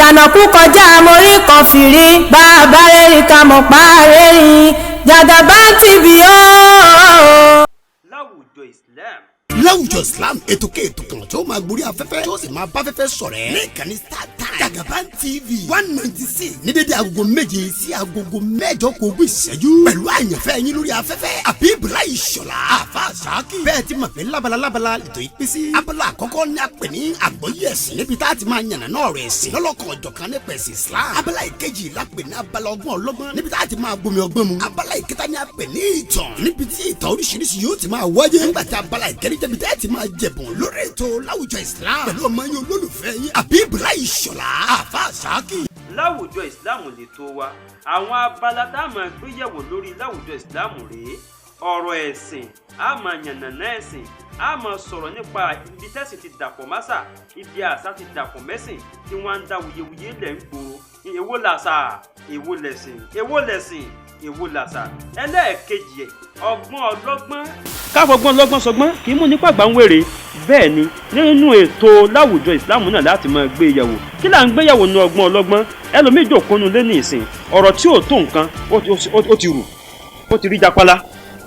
àjànàkú kọjá mórí kọfìrí bàbá rẹ́rìn ká mọ̀ pa rẹ́rìn Jagaban TV ó. Láwùjọ Islam. Láwùjọ Islam ètò kéètò kan tó máa gborí afẹ́fẹ́ tó sì máa bá afẹ́fẹ́ sọ̀rẹ́ ní ìkànnì StarTimes Jagaban TV 196 ní dédé agogo 7 sí agogo 8 kò ogún ìṣẹ́jú pẹ̀lú àyànfẹ́ yín lórí afẹ́fẹ́ Abibulayi Ṣọlá Àfà Ṣákì. bẹ́ẹ̀ ti mọ̀ pé lábala ètò ìpín sí abala àkọ́kọ́ ní àpè ní àgbọ́yé ẹ̀sìn níbi tá a ti máa yànnà náà rẹ̀ ẹ̀sìn lọ́lọ́kan ọ̀jọ̀kan nípa ẹ̀sìn Islam. abala ìkejì lápè ní abala ọgbọ́n ọlọ́gbọ́n níbi tá a ti máa gbomi ọgbọ́n mu. abala ìkẹta ní àpè ní ìtàn níbi tí ìtàn oríṣiríṣi yóò ti máa wáyé. nígbà tí abala ìkẹrin jẹ́bi tẹ́ ti máa jẹ̀bùn lórí ètò Láwùjọ Islam pẹ̀lú ọmọ yín olólùfẹ́ yín Abibulayi Ṣọlá Àfà Ṣákì. Láwùjọ Islam lè tó wa àwọn abala tá a máa gbé yẹ̀wò lórí Láwùjọ Islam rèé ọ̀rọ̀ ẹ̀sìn a máa yànnàná ẹ̀sìn a máa sọ̀rọ̀ nípa ibi tẹ́sìn ti dàpọ̀ másà ibi àṣà ti dàpọ̀ mẹ́sìn tí wọ́n ń dá wuyewuye lẹ̀ ń gbòòrò èwo làṣà èwo lẹ̀sìn èwo lẹ̀sìn èwo làṣà. ẹlẹ́ẹ̀kejì ọgbọ́n ọlọ́gbọ́n. káfọgbọ́n lọ́gbọ́n sọgbọ́n kì í mú nípa àgbà ń wèrè bẹ́ẹ̀ ni nínú ètò Láwùjọ Islam náà láti máa gbé yẹ̀wò kí là ń gbé yẹ̀wò nu ọgbọ́n ọlọ́gbọ́n ẹlòmíì jòkónú lé ní ìsìn ọ̀rọ̀ tí ò tó nǹkan ó ti rù ó ti rí japala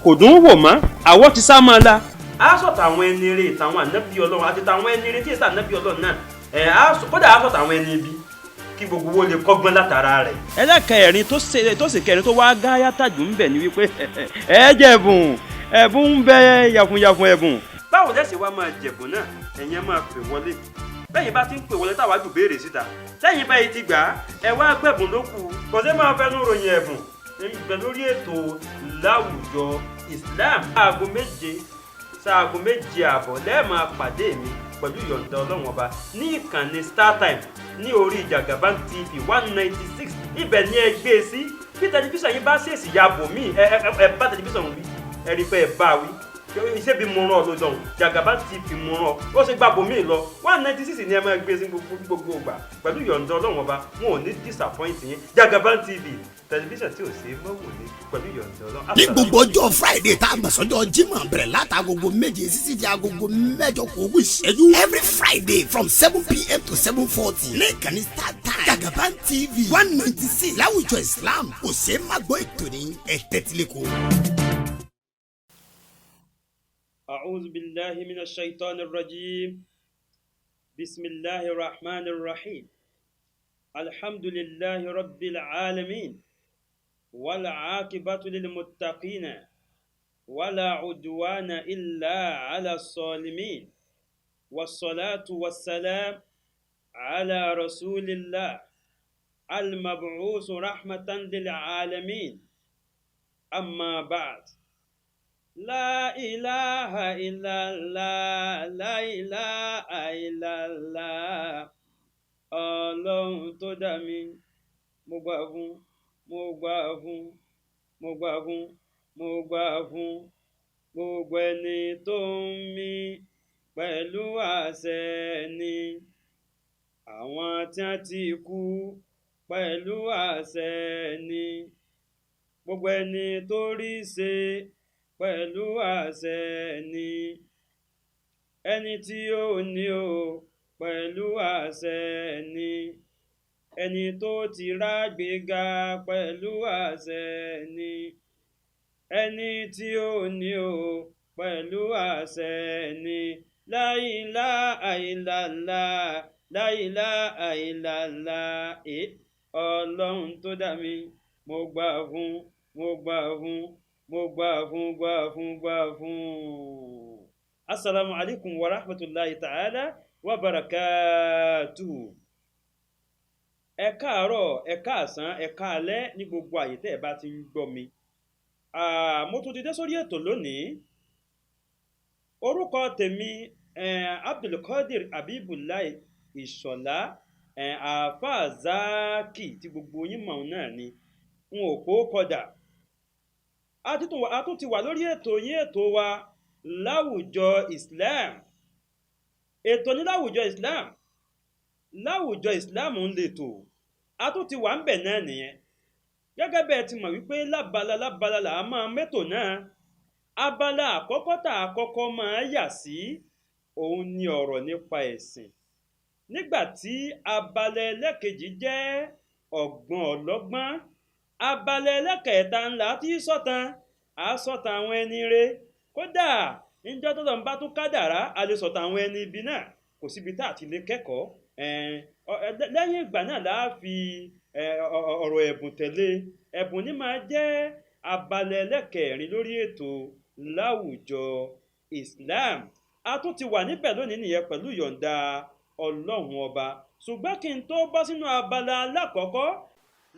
kò dùn ún wò mọ́ àwọ̀ ti sá máa la. a sọ̀tà àwọn ẹni eré ìtàwọn ànábì Ọlọ́run àti tàwọn ẹni eré tí èsì ànábì Ọlọ́run náà kódà a sọ̀tà àwọn ẹni ibi kí gbogbo wo lè kọ́gbọ́n látara rẹ̀. ẹlẹ́kẹ̀rin tó sì kẹrin tó wá gáyà tàjù ń bẹ̀ ni wípé ẹ jẹ̀bùn ẹ̀bùn ń bẹ yàfùnyàfùn ẹ̀bùn. báwo lẹ́sìn wá máa jẹ̀bùn náà ẹ̀yin máa pè wọlé bẹ́yìn bá ti ń pè wọlé táwa jù béèrè síta lẹ́yìn báyìí ti gbà ẹ wá gbẹ̀bùn ló kù kò sí máa fẹ́nu ròyìn ẹ̀bùn ìgbẹ́ lórí ètò Láwùjọ Islam aago 7 sáago 7 àbọ̀ lẹ́ẹ̀máa pàdé mi pẹ̀lú ìyọ̀ǹda Ọlọ́run ọba ní ìkànnì StarTimes ní orí Jagaban TV 196 ibẹ̀ ni ẹ gbé e sí bí tẹlifíṣàn yín bá ṣèèṣì ya bò mí ẹ bá tẹlifíṣàn wí ẹ rí i pé ẹ bá wí iṣẹ́ bí mo rán ọ lójọ́ Jagaban TV mo rán ọ ó ṣe gbà bò mí lọ 196 ni ẹ máa gbé sí gbogbo ìgbà pẹ̀lú ìyọ̀ǹda Ọlọ́run ọba wọn ò ní disappoint yín Jagaban TV tẹlifíṣàn tí ò ṣe é mọ́wò ní pẹ̀lú ìyọ̀ǹda Ọlọ́run. ní gbogbo ọjọ́ Friday tá a mọ̀ sọ́jọ́ Jímọ̀ bẹ̀rẹ̀ látagogo 7 sísí di agogo 8 kò ogún ìṣẹ́jú every Friday from 7 p.m. to 7:40 ní ìkànnì StarTimes Jagaban TV 196 Láwùjọ Islam kò ṣeé má gbọ́ ètò ní ẹ̀tẹ́tìlẹ́kọ̀ọ́. أعوذ بالله من الشيطان الرجيم بسم الله الرحمن الرحيم الحمد لله رب العالمين والعاقبة للمتقين ولا عدوان إلا على الظالمين والصلاة والسلام على رسول الله المبعوث رحمة للعالمين أما بعد لا إله إلا الله لا إله إلا الله Ọlọ́run tó dá mi mo gbà fún mo gbà fún mo gbà fún mo gbà fún gbogbo ẹni tó ń mí pẹ̀lú àṣẹ ni àwọn tí wọ́n ti kú pẹ̀lú àṣẹ ni gbogbo ẹni tó rí ṣe pẹ̀lú àṣẹ ni ẹni tí ó ní o pẹ̀lú àṣẹ ni ẹni tó ti rágbéga pẹ̀lú àṣẹ ni ẹni tí ó ní o pẹ̀lú àṣẹ ni la ilaha illallah la ilaha illallah Ọlọ́run tó dá mi mo gbà fún mo gbà fún mo gbà fún. Assalamu alaikum wa rahmatullahi ta'ala wa barakatuhu. Ẹ káàárọ̀, ẹ káàsán, ẹ káalẹ́ ní gbogbo àyè tẹ́ ẹ bá ti ń gbọ́ mi. Mo tún ti dé sórí ètò lónìí. Orúkọ tèmi Abdulkadir Abibulayi Ìṣọ̀lá Àfà Ṣákì tí gbogbo yín mọ̀ náà ni n ò kó kọjá. A tún ti wà lórí ètò yín ètò wa Láwùjọ Islam. Ètò ní Láwùjọ Islam. Láwùjọ Islam ń lètò. A tún ti wà ń bẹ̀ náà nìyẹn. Gẹ́gẹ́ bẹ́ẹ̀ ti mọ̀ wípé lábala là á máa mẹ́tò náà. Abala àkọ́kọ́ tá a kọ́kọ́ máa yà sí òun ni ọ̀rọ̀ nípa ẹ̀sìn. nígbà tí abala ẹlẹ́kejì jẹ́ ọgbọ́n ọlọ́gbọ́n. Abala ẹlẹ́kẹ̀ẹ́ta ńlá tí sọ̀tàn á sọ̀tàn àwọn ẹni re, kódà níjọ́ tó lọ́n bá tún kádàrá a lè sọ̀tàn àwọn ẹni ibi náà, kò síbi tá àti lè kẹ́kọ̀ọ́. Lẹ́yìn ìgbà náà la fi ọ̀rọ̀ ẹ̀bùn tẹ̀lé. Ẹ̀bùn ní máa jẹ́ abala ẹlẹ́kẹ̀ẹ́rin lórí ètò láwùjọ Islam. A tún ti wà níbẹ̀ lónìí nìyẹn pẹ̀lú yọ̀ǹda Ọlọ́run ọba. Ṣùgbọ́n kí n tó bọ́ sínú abala alákọ̀ọ́kọ́,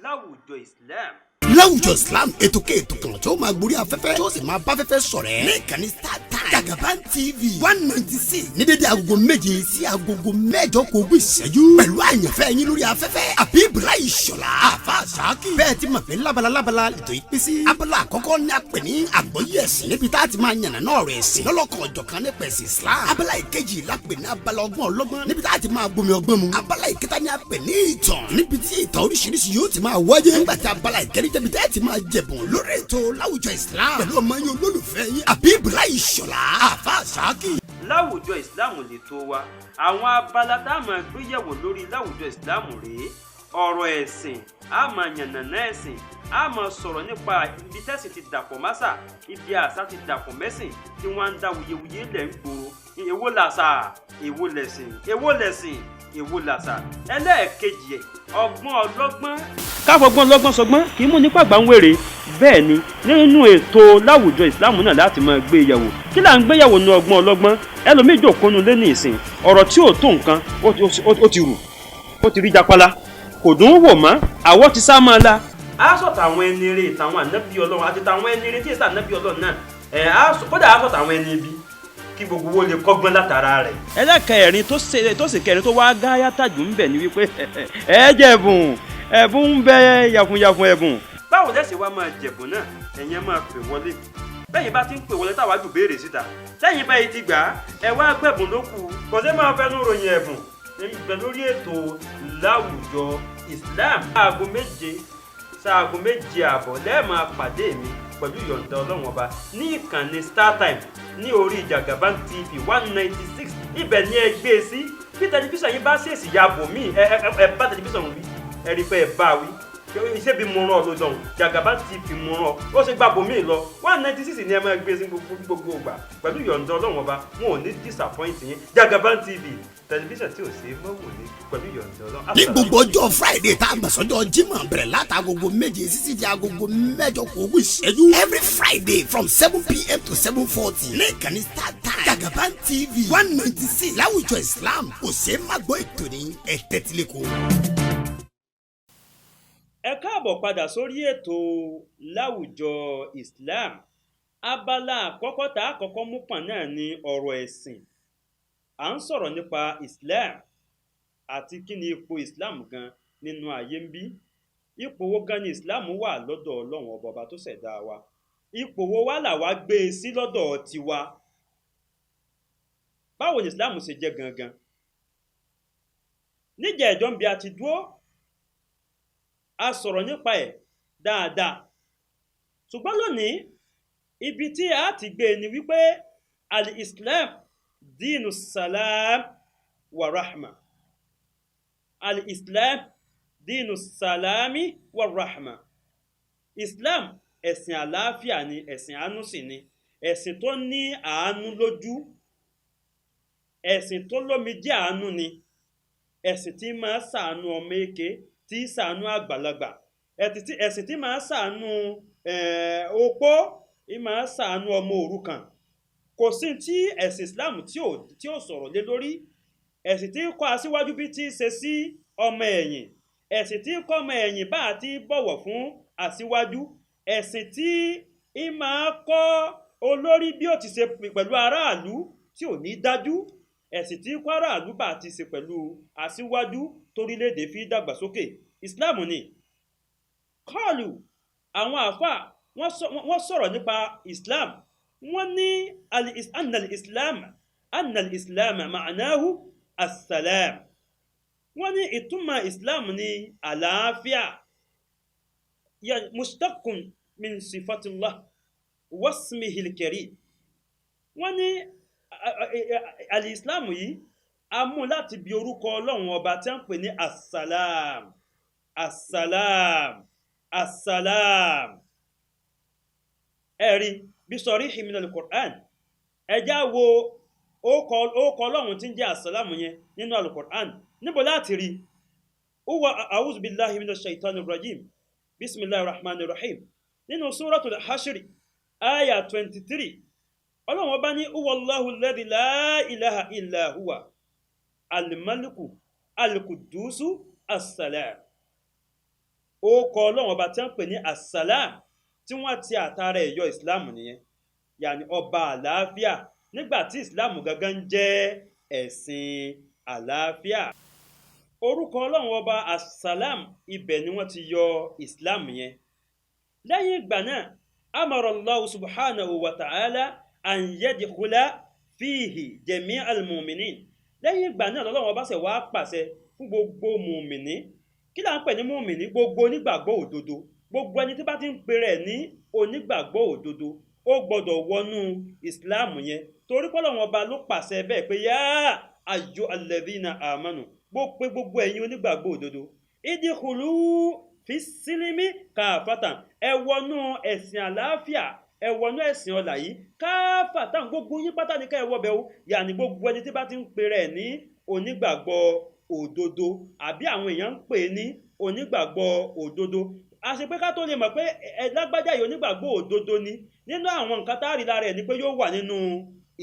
láwùjọ Islam. Láwùjọ Islam ètò kan tí ó máa gborí afẹ́fẹ́ tí ó sì máa bá afẹ́fẹ́ ṣọ̀rẹ́ ní ìkànnì StarTimes Jagaban TV 196 ní dédé agogo 7 sí agogo 8 kò ogún ìṣẹ́jú pẹ̀lú àyànfẹ́ yín lórí afẹ́fẹ́ Abibulayi Ṣọlá Àfà Ṣákì. Bẹ́ẹ̀ ti mọ̀ pé lábala ètò ìpín sí. Abala àkọ́kọ́ ní a pè ní àgbọ́yé ẹ̀sìn níbi tá a ti máa yànnàná ọ̀rọ̀ ẹ̀sìn lọ́lọ́kan ọ̀jọ̀kan nípa ẹ̀sìn Islam. Abala ìkejì la pè ní abala ọgbọ́n ọlọ́gbọ́n níbi tá a ti máa gbomi ọgbọ́n mu. Abala ìkẹta ní a pè ní ìtàn níbi tí ìtàn oríṣiríṣi yóò ti máa wáyé. Nígbà tí abala ìkẹrin jẹ́bi tẹ́ ti máa jẹ̀bùn lórí ètò láwùjọ Islam pẹ̀lú ọmọ yín olólùfẹ́ yín Abibulayi Ṣọlá Àfà Ṣákì. Láwùjọ Islam lè tó wa. Àwọn abala tá a máa gbé yẹ̀wò lórí láwùjọ Islam rèé: ọ̀rọ̀ ẹ̀sìn, a máa yànnàná ẹ̀sìn, a máa sọ̀rọ̀ nípa ibi tẹ́sìn ti dàpọ̀ másà, ibi àṣà ti dàpọ̀ mẹ́sìn tí wọ́n ń dá wuyewuye lẹ̀ ń gbòòrò. Èwo làṣà, èwo lẹ̀sìn, èwo lẹ̀sìn, èwo làṣà. Ẹlẹ́ẹ̀kejì ẹ̀, ọgbọ́n ọlọ́gbọ́n. Káfọgbọ́n lọ́gbọ́n sọgbọ́n kì í mú nípa àgbà ń wèrè. Bẹ́ẹ̀ ni nínú ètò láwùjọ Ìsìláàmù náà láti máa gbé yẹ̀wò. Kí là ń gbé yẹ̀wò nu ọgbọ́n ọlọ́gbọ́n? Ẹlòmíì jókòó nu lé ní ìsìn, ọ̀rọ̀ tí ò tó nǹkan ó ti rù, ó ti rí japala, kò dùn ún wò mọ́, àwọ̀ ti sá máa la. A sọ̀tà àwọn ẹni eré ìtàwọn ànábì Ọlọ́run àti tàwọn ẹni eré tí èsì ànábì Ọlọ́run náà. Kódà a sọ̀tà àwọn ẹni ibi kí gbogbo wo lè kọ́gbọ́n látara rẹ̀. Ẹlẹ́kẹ̀ẹ́rin tó sì kẹrin tó wá gáyà tàjù ń bẹ̀ ni wípé ẹ jẹ̀bùn, ẹ̀bùn ń bẹ yàfùnyàfùn ẹ̀bùn. Báwo lẹ́sìn wá máa jẹ̀bùn náà? Ẹ̀yin máa pè wọlé. Bẹ́yìn bá ti ń pè wọlé táwa jù béèrè síta. Lẹ́yìn báyìí ti gbà á, ẹ wá gbẹ̀bùn ló kù. Kò sí máa fẹnu ròyìn ẹ̀bùn. Ìgbẹ́ lórí ètò láwùjọ Islam. Aago 7 sáago 7:30 lẹ́ẹ̀ máa pàdé mi pẹ̀lú yọ̀ǹda Ọlọ́run ọba ní ìkànnì StarTimes ní orí Jagaban TV 196. Ibẹ̀ ni ẹ gbé e sí. Bí tẹlifíṣàn yín bá ṣèèṣì ya bò mí, ẹ bá tẹlifíṣàn wí, ẹ rí pé ẹ bá wí. Iṣẹ́ bí mo rán ọ lọ́dọ̀ Jagaban TV mo rán ọ, ó ṣe gbà bò mí lọ. 196 ni ẹ máa gbé e sí gbogbo ìgbà pẹ̀lú yọ̀ǹda Ọlọ́run ọba. Wọn ò ní disappoint yín. Jagaban TV tẹlifíṣàn tí ò ṣe é mọ́wò ní pẹ̀lú yọ̀ǹda Ọlọ́run. Ní gbogbo ọjọ́ Friday tá a gbà sọ́jọ́ Jímọ̀ bẹ̀rẹ̀ látagogo 7 sísí di agogo 8 kò ogún ìṣẹ́jú. Every Friday from 7 p.m. to 7:40 ní ìkànnì StarTimes Jagaban TV 196 láwùjọ Islam kò ṣeé má gbọ́ ètò ní ẹ̀tẹ́tílẹ̀kọ́. Ẹ káàbọ̀ padà sórí ètò láwùjọ Islam. Abala àkọ́kọ́ tá a kọ́kọ́ mú pọ̀n náà ni ọ̀rọ̀ ẹ̀sìn. À ń sọ̀rọ̀ nípa Islam àti kí ni ipò Islam gan nínú ayé ń bí. Ipò wo gan ni Islam wà lọ́dọ̀ Ọlọ́run ọba tó ṣẹ̀dá wa? Ipò wo wá là wá gbé e sí lọ́dọ̀ tiwa? Báwo ni Islam ṣe jẹ́ gangan? Níjẹ̀ ẹ̀jọ́ ń bí a ti dúró, a sọ̀rọ̀ nípa ẹ̀ dáadáa. Ṣùgbọ́n lónìí, ibi tí a ti gbé ni wípé al-Islam dinu salam wa rahma. Al-Islam dinu salami wa rahma. Islam ẹ̀sìn àlàáfíà ni, ẹ̀sìn àánú sì ni, ẹ̀sìn tó ní àánú lójú, ẹ̀sìn tó lómijé àánú ni, ẹ̀sìn tí máa ṣàánú ọmọ èké, tí ṣàánú àgbàlagbà, ẹ̀sìn tí máa ṣàánú opó, tí máa ṣàánú ọmọ òrukàn. Kò sí tí ẹ̀sìn Islam tí ò sọ̀rọ̀ lé lórí. Ẹ̀sìn tí kọ́ aṣíwájú bí tí ṣe sí ọmọ ẹ̀yìn, ẹ̀sìn tí kọ́ ọmọ ẹ̀yìn bá àti bọ̀wọ̀ fún aṣíwájú, ẹ̀sìn tí máa kọ́ olórí bí ó ti ṣe pẹ̀lú aráàlú tí ò ní dájú, ẹ̀sìn tí kọ́ aráàlú bá ti ṣe pẹ̀lú aṣíwájú torílẹ̀-èdè fi dàgbàsókè. Islam ni. Kọ́ọ̀lù àwọn àfà wọ́n sọ̀rọ̀ nípa Islam. Wọ́n ní annal Islam ma'anahu as-salam. Wọ́n ní ìtumọ̀ Islam ní àlàáfíà. Mushtaqun min sifatillah wasmihil karim. Wọ́n ní al-Islam yìí a mú láti bí orúkọ ọlọ́run ọba tí a ń pè ní assalam assalam assalam. ẹ̀rí bí sarihi minal Qur'an ẹjá wo ókọ ọlọ́run tí ń jẹ́ assalam yẹn nínú al-Qur'an níbo láti rí huwa a'udhu billahi minash shaitanir rajim bismillahir rahmanir rahim nínú suratul Hashr aya 23 ọlọ́run ọba ní huwallahu alladhi la ilaha illa huwa al-maliku al-qudusu as-salam. ó kọ ọlọ́run ọba tí wọ́n pè ní as-salam tí wọ́n ti àtàrà ẹ̀yọ ìsìláàmù nìyẹn yàní ọba àlàáfíà nígbà tí ìsìláàmù gangan jẹ́ ẹ̀sìn àlàáfíà. orúkọ ọlọ́run ọba as-salam ibẹ̀ ni wọ́n ti yọ ìsìláàmù yẹn. lẹ́yìn ìgbà náà amara Allahu subhanahu wa ta'ala an yadkhula fihi jami'al mu'minin. lẹ́yìn ìgbà náà lọ́lọ́run ọba ṣe wá pàṣẹ fún gbogbo mùmìnì. kí là ń pè ní mùmìnì? gbogbo onígbàgbọ́ òdodo, gbogbo ẹni tí bá ti ń pè rẹ̀ ní onígbàgbọ́ òdodo ó gbọ́dọ̀ wọnú ìsìláàmù yẹn, torí pé Ọlọ́run ọba ló pàṣẹ bẹ́ẹ̀ pé yá ayyuhal ladhina amanu gbogbo ẹ̀yin onígbàgbọ́ òdodo idkhulu fi sílímì káfàtàn, ẹ wọnú ẹ̀sìn àlàáfíà, ẹ wọnú ẹ̀sìn ọlà yìí káfàtàn, gbogbo yín pátá ní ká ẹ wọbẹ̀ o. yàní gbogbo ẹni tí bá ti ń pè rẹ̀ ní onígbàgbọ́ òdodo àbí àwọn èèyàn ń pè ní onígbàgbọ́ òdodo, àṣẹ pé ká tó lè mọ̀ pé lágbájá yìí onígbàgbọ́ òdodo ni, nínú àwọn nǹkan tá a rí lára ẹ̀ ni pé yóò wà nínú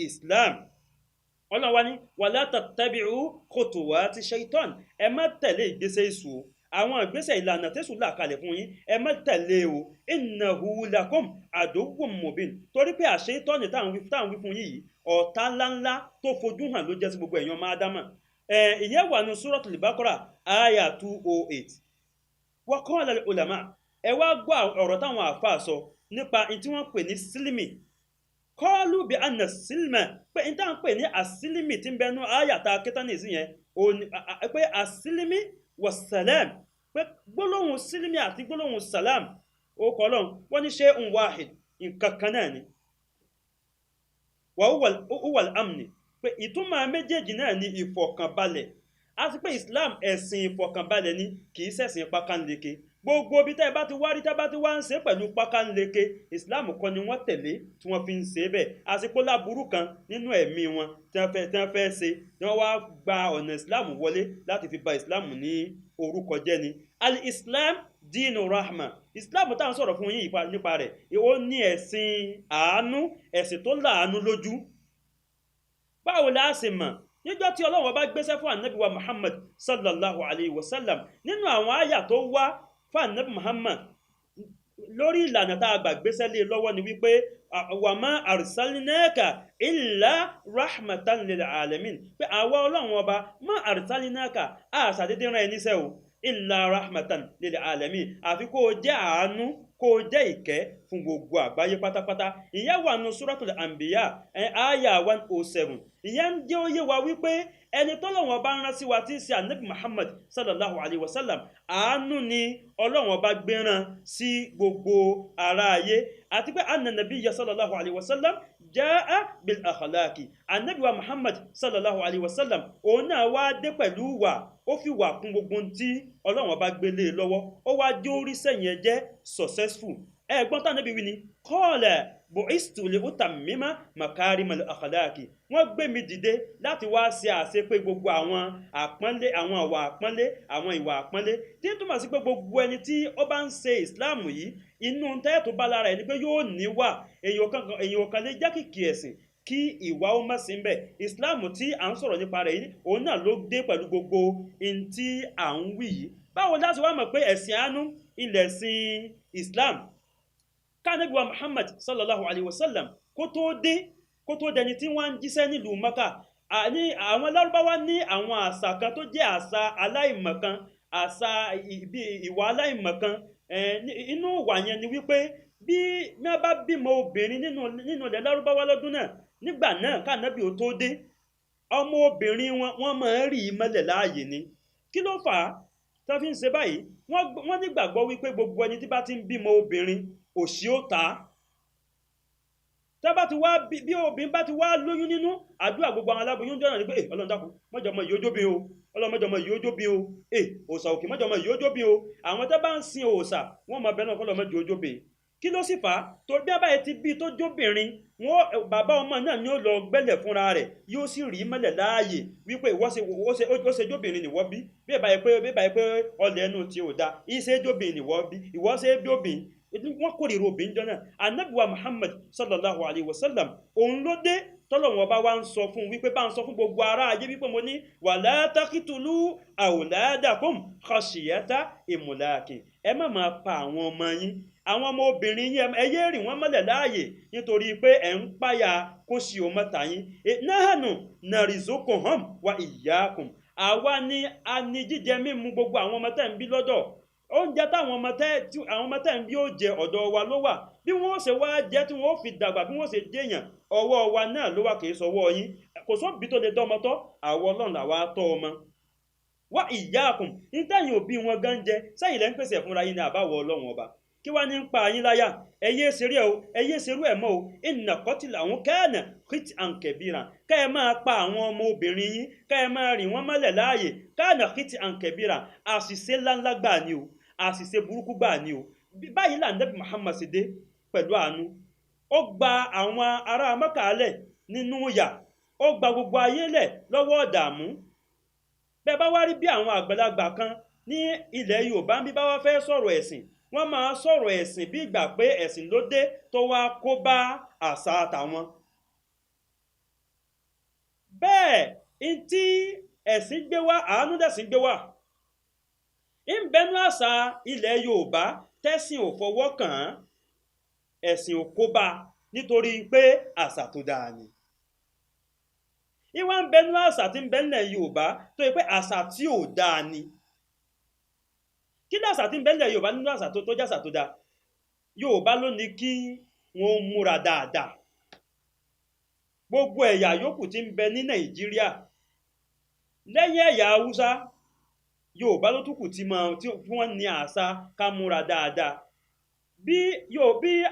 Islam. Ọlọ́run wá ní wala tattabi'u khutuwati shaitan, ẹ má tẹ̀lé ìgbésẹ̀ èṣù, àwọn ìgbésẹ̀ ìlànà tẹ́sù là kalẹ̀ fún yín ẹ má tẹ̀lé o. innahu lakum aduwwun mubin, torí pé àṣetọ́ni táwọn wí fún yìí ọ̀tá ńláńlá tó fojú hàn ló jẹ́ sí gbogbo èèyàn máa dámà. ìyẹn wà ní Suratul Baqara aya 208. wa qala al-ulama, ẹ wá gbọ́ ọ̀rọ̀ táwọn àfáà sọ nípa tí wọ́n pè ní sílímì. qalu bi anna sílímà, pé ní táwọn pè ní àsílímì tí ń bẹnu ayàtà kẹtánìsì yẹn pé àsílímì wa salam, pé gbólóhùn sílímì àti gbólóhùn salam ó kọ́ lọ́n wọ́n ní shay'un wahid, nǹkan kan náà ni. wa huwa al-amni, pé ìtumọ̀ méjèèjì náà ni ìfọ̀kànbalẹ̀. a sì pé Islam ẹ̀sìn ìfọ̀kànbalẹ̀ ni, kì í ṣẹ̀sìn pákánleke. gbogbo ibi tẹ́ ẹ bá ti wá rí tẹ́ bá ti wá ń ṣe pẹ̀lú pákánleke, Islam kọ́ ni wọ́n tẹ̀lé tí wọ́n fi ń ṣe bẹ́ẹ̀. a sì pé láburú kan nínú ẹ̀mí wọn tí wọ́n fẹ́ ṣe tí wọ́n wá gba ọ̀nà Islam wọlé láti fi ba Islam ní orúkọ jẹ́ ni. al-Islam dinu rahma, Islam tá à ń sọ̀rọ̀ fún yín nípa rẹ̀ ó ní ẹ̀sìn àánú, ẹ̀sìn tó láàánú lójú. báwo la ṣe mọ̀? níjọ́ tí Ọlọ́run bá gbéṣẹ́ fún ànábì wa Muhammad sallallahu alayhi wa sallam, nínú àwọn àyà tó wá fún ànábì Muhammad lórí ìlànà tá a gbà gbéṣẹ́ lé lọ́wọ́ ni wípé wa ma arsalnaka illa rahmatan lil alamin, pé àwa Ọlọ́run ọba ma arsalnaka àṣàdédé rán ẹni sẹ́ o illa rahmatan lil alamin, àfi kó o jẹ́ àánú, kó o jẹ́ ìkẹ́ fún gbogbo àgbáyé pátápátá. ìyẹn wà nù Suratul Anbiya àyà 107. ìyẹn ń jẹ́ ó yé wa wípé ẹni tọ́lọ́run ọba rán sí wa tí í ṣe ànábì Muhammad sallallahu alayhi wa sallam, àánú ni Ọlọ́run ọba gbéràn sí gbogbo ará ayé, àti pé anna nabiyya sallallahu alayhi wa sallam jaa bil akhlaqi, ànábì wa Muhammad sallallahu alayhi wa sallam òun náà wá dé pẹ̀lú wà, ó fi wà kún gbogbo tí Ọlọ́run ọba gbélé lọ́wọ́, ó wá jó orí sẹ́yìn jẹ́ successful. ẹ̀gbọ́n tá níbi wí ni qala bu'istu li utammima makarimal akhlaqi, wọ́n gbé mi dìde láti wá ṣe àṣepé gbogbo àwọn àpọ́nlé, àwọn ìwà àpọ́nlé, àwọn ìwà àpọ́nlé, tí ń túmọ̀ sí pé gbogbo ẹni tí ó bá ń ṣe ìsìláàmù yìí inú tẹ́ẹ̀ tó bá lára ẹ̀ ni pé yóò níwà. èèyàn kan lè jẹ́ kìkì ẹ̀sìn kí ìwà ó má sí ńbẹ̀. ìsìláàmù tí à ń sọ̀rọ̀ nípa rẹ̀ yìí òun náà ló dé pẹ̀lú gbogbo in tí à ń wí yìí. báwo láti wá mọ̀ pé ẹ̀sìn àánú ilẹ̀ sin Islam? kánẹ́bí wa Muhammad sallallahu alayhi wa sallam kó tó dẹni tí wọ́n ń jíṣẹ́ nílùú Maka, àwọn Lárúbáwá ní àwọn àṣà kan tó jẹ́ àṣà aláìmọ̀kan, àṣà ìwà aláìmọ̀kan. inú ìwà yẹn ni wípé bí wọ́n bá bímọ obìnrin nínú ilẹ̀ Lárúbáwá lọ́dún náà, nígbà náà kánẹ́bí ó tó dé, ọmọ obìnrin wọn máa ń rí i mọ́lẹ̀ láàyè ni. kí ló fà á tó fi ń ṣe báyìí? wọ́n nígbàgbọ́ wípé gbogbo ẹni tí bá ti ń bímọ obìnrin òṣì ó ta. tẹ́ bá ti wá bí obìnrin bá ti wá lóyún nínú àdúrà gbogbo àwọn aláboyún jọ́nà ní pé Ọlọ́run dákun mọ́jọ ọmọ yìí ó jóbi o Ọlọ́run mọ́jọ ọmọ yìí ó jóbi o òòṣà òkè mọ́jọ ọmọ yìí ó jóbi o àwọn tẹ́ bá ń sin òòṣà wọ́n máa bẹ náà kọ́lọ́ mọ́jọ ó jóbi kí ló sì fà á torí bí abáyé ti bí tó jóbìnrin wọn bàbá ọmọ náà ni ó lọ gbẹ́lẹ̀ fúnra rẹ̀ yóò sì rí mọ́lẹ̀ láàyè wípé ó ṣe jóbìnrin nìwọ bí bí ìbáyé pé ọlẹ̀ ẹnu tí ò da ìṣe jóbìnrin nìwọ bí ìwọ ṣe bí obìnrin wọn kórìíra obìnrin jọ náà Ànábì wa Muhammad sallallahu alayhi wa sallam òun ló dé tọ́lọ̀wọ̀n bá wá ń sọ fún wípé bá ń sọ fún gbogbo ará ayé wípé mo ní wala taqtulu awladakum khashiyata imlaki ẹ má máa pa àwọn ọmọ yín àwọn ọmọ obìnrin yín ẹ yé rì wọ́n mọ́lẹ̀ láàyè nítorí pé ẹ̀ ń páyà kó sì ó mọ́ta yín nahnu narzuquhum wa iyyakum àwa ni a ní jíjẹ mímu gbogbo àwọn ọmọ tẹ́ ń bí lọ́dọ̀ oúnjẹ táwọn ọmọ tẹ́ ń bí ó jẹ ọ̀dọ̀ wa ló wà bí wọ́n ṣe wá jẹ́ tí wọ́n fi dàgbà bí wọ́n ṣe jẹ́yàn ọwọ́ wa náà ló wà kìí sọwọ́ yín kò sóbi tó lè dọ́mọ tọ́ àwọn Ọlọ́run làwa tọ́ ọmọ wa iyyakum nítẹ̀yìn òbí wọn gan jẹ sẹ́yìn lẹ́ ń pèsè fúnra yín ní àbáwọ̀ Ọlọ́run ọba kí wá ní ń pa yín láyà ẹyẹ ṣeré o ẹyẹ ṣerú ẹ̀ mọ́ o inna qatlahum kana khit'an kabira ká ẹ máa pa àwọn ọmọ obìnrin yín ká ẹ máa rìn wọ́n mọ́lẹ̀ láàyè kana khit'an kabira àṣìṣe ńláńlá gbà ni o àṣìṣe burúkú gbà ni o báyìí là Ànábì Muhammad ṣe dé pẹ̀lú àánú ó gba àwọn ará Mákà lẹ̀ nínú ìyà ó gba gbogbo ayé lẹ̀ lọ́wọ́ ọ̀dààmú bẹ́ẹ̀ bá wá rí bí àwọn àgbàlagbà kan ní ilẹ̀ Yorùbá bí bá wá fẹ́ sọ̀rọ̀ ẹ̀sìn wọ́n máa sọ̀rọ̀ ẹ̀sìn bí ìgbà pé ẹ̀sìn ló dé tó wá kó bá àṣà àtàwọn bẹ́ẹ̀ tí ẹ̀sìn gbé wá àánú dẹ̀sìn gbé wá ń bẹnu àṣà ilẹ̀ Yorùbá tẹ́sìn ò fọwọ́ kàn án ẹ̀sìn ò kó bá nítorí pé àṣà tó dáa ni ìwà ń bẹnu àṣà tí ń bẹ nílẹ̀ Yorùbá tó yẹ pé àṣà tí ò dáa ni kí ni àṣà tí ń bẹ nílẹ̀ Yorùbá nínú àṣà tó jẹ́ àṣà tó dáa Yorùbá ló ní kí wọ́n múra dáadáa gbogbo ẹ̀yà yòókù tí ń bẹ ní Nàìjíríà lẹ́yìn ẹ̀yà Haúsá Yorùbá ló tún kù tí wọ́n ní àṣà ká múra dáadáa bí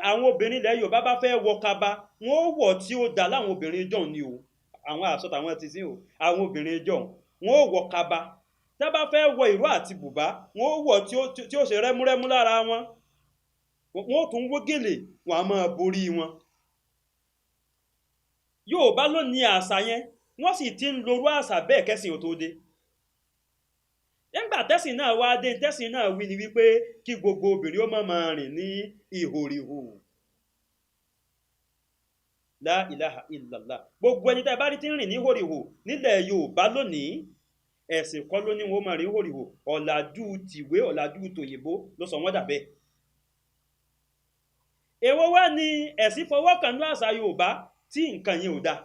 àwọn obìnrin ilẹ̀ Yorùbá bá fẹ́ wọ kaba wọn ó wọ̀ tí ó dá láwọn obìnrin jọ̀hún ni o àwọn àṣọ tàwọn ti sí o àwọn obìnrin jọ̀hún wọn ó wọ kaba tí wọ́n bá fẹ́ wọ ìró àti bùbá wọn ó wọ̀ tí ó ṣe rẹ́múrẹ́mú lára wọn wọn ó tún wó gèlè wọn á máa borí wọn Yorùbá ló ní àṣà yẹn wọ́n sì ti ń lorú àṣà bẹ́ẹ̀ kẹ́sìn ò tó dé nígbà tẹ́sìn náà wá dé tẹ́sìn náà wí ni wípé kí gbogbo obìnrin ó máa rìn ní ìhòrìhò la ilaha illallah gbogbo ẹni tẹ́ bá rí tí ń rìn ní ìhòrìhò nílẹ̀ Yorùbá lónìí ẹ̀sìn kọ́ ló ní wọ́n máa rìn ìhòrìhò ọ̀làjú tìwé ọ̀làjú tòyìnbó ló sọ wọ́n dà bẹ́ẹ̀ èwo wá ní ẹ̀sìn fọwọ́ kàn ní àṣà Yorùbá tí nǹkan yẹn ò dáa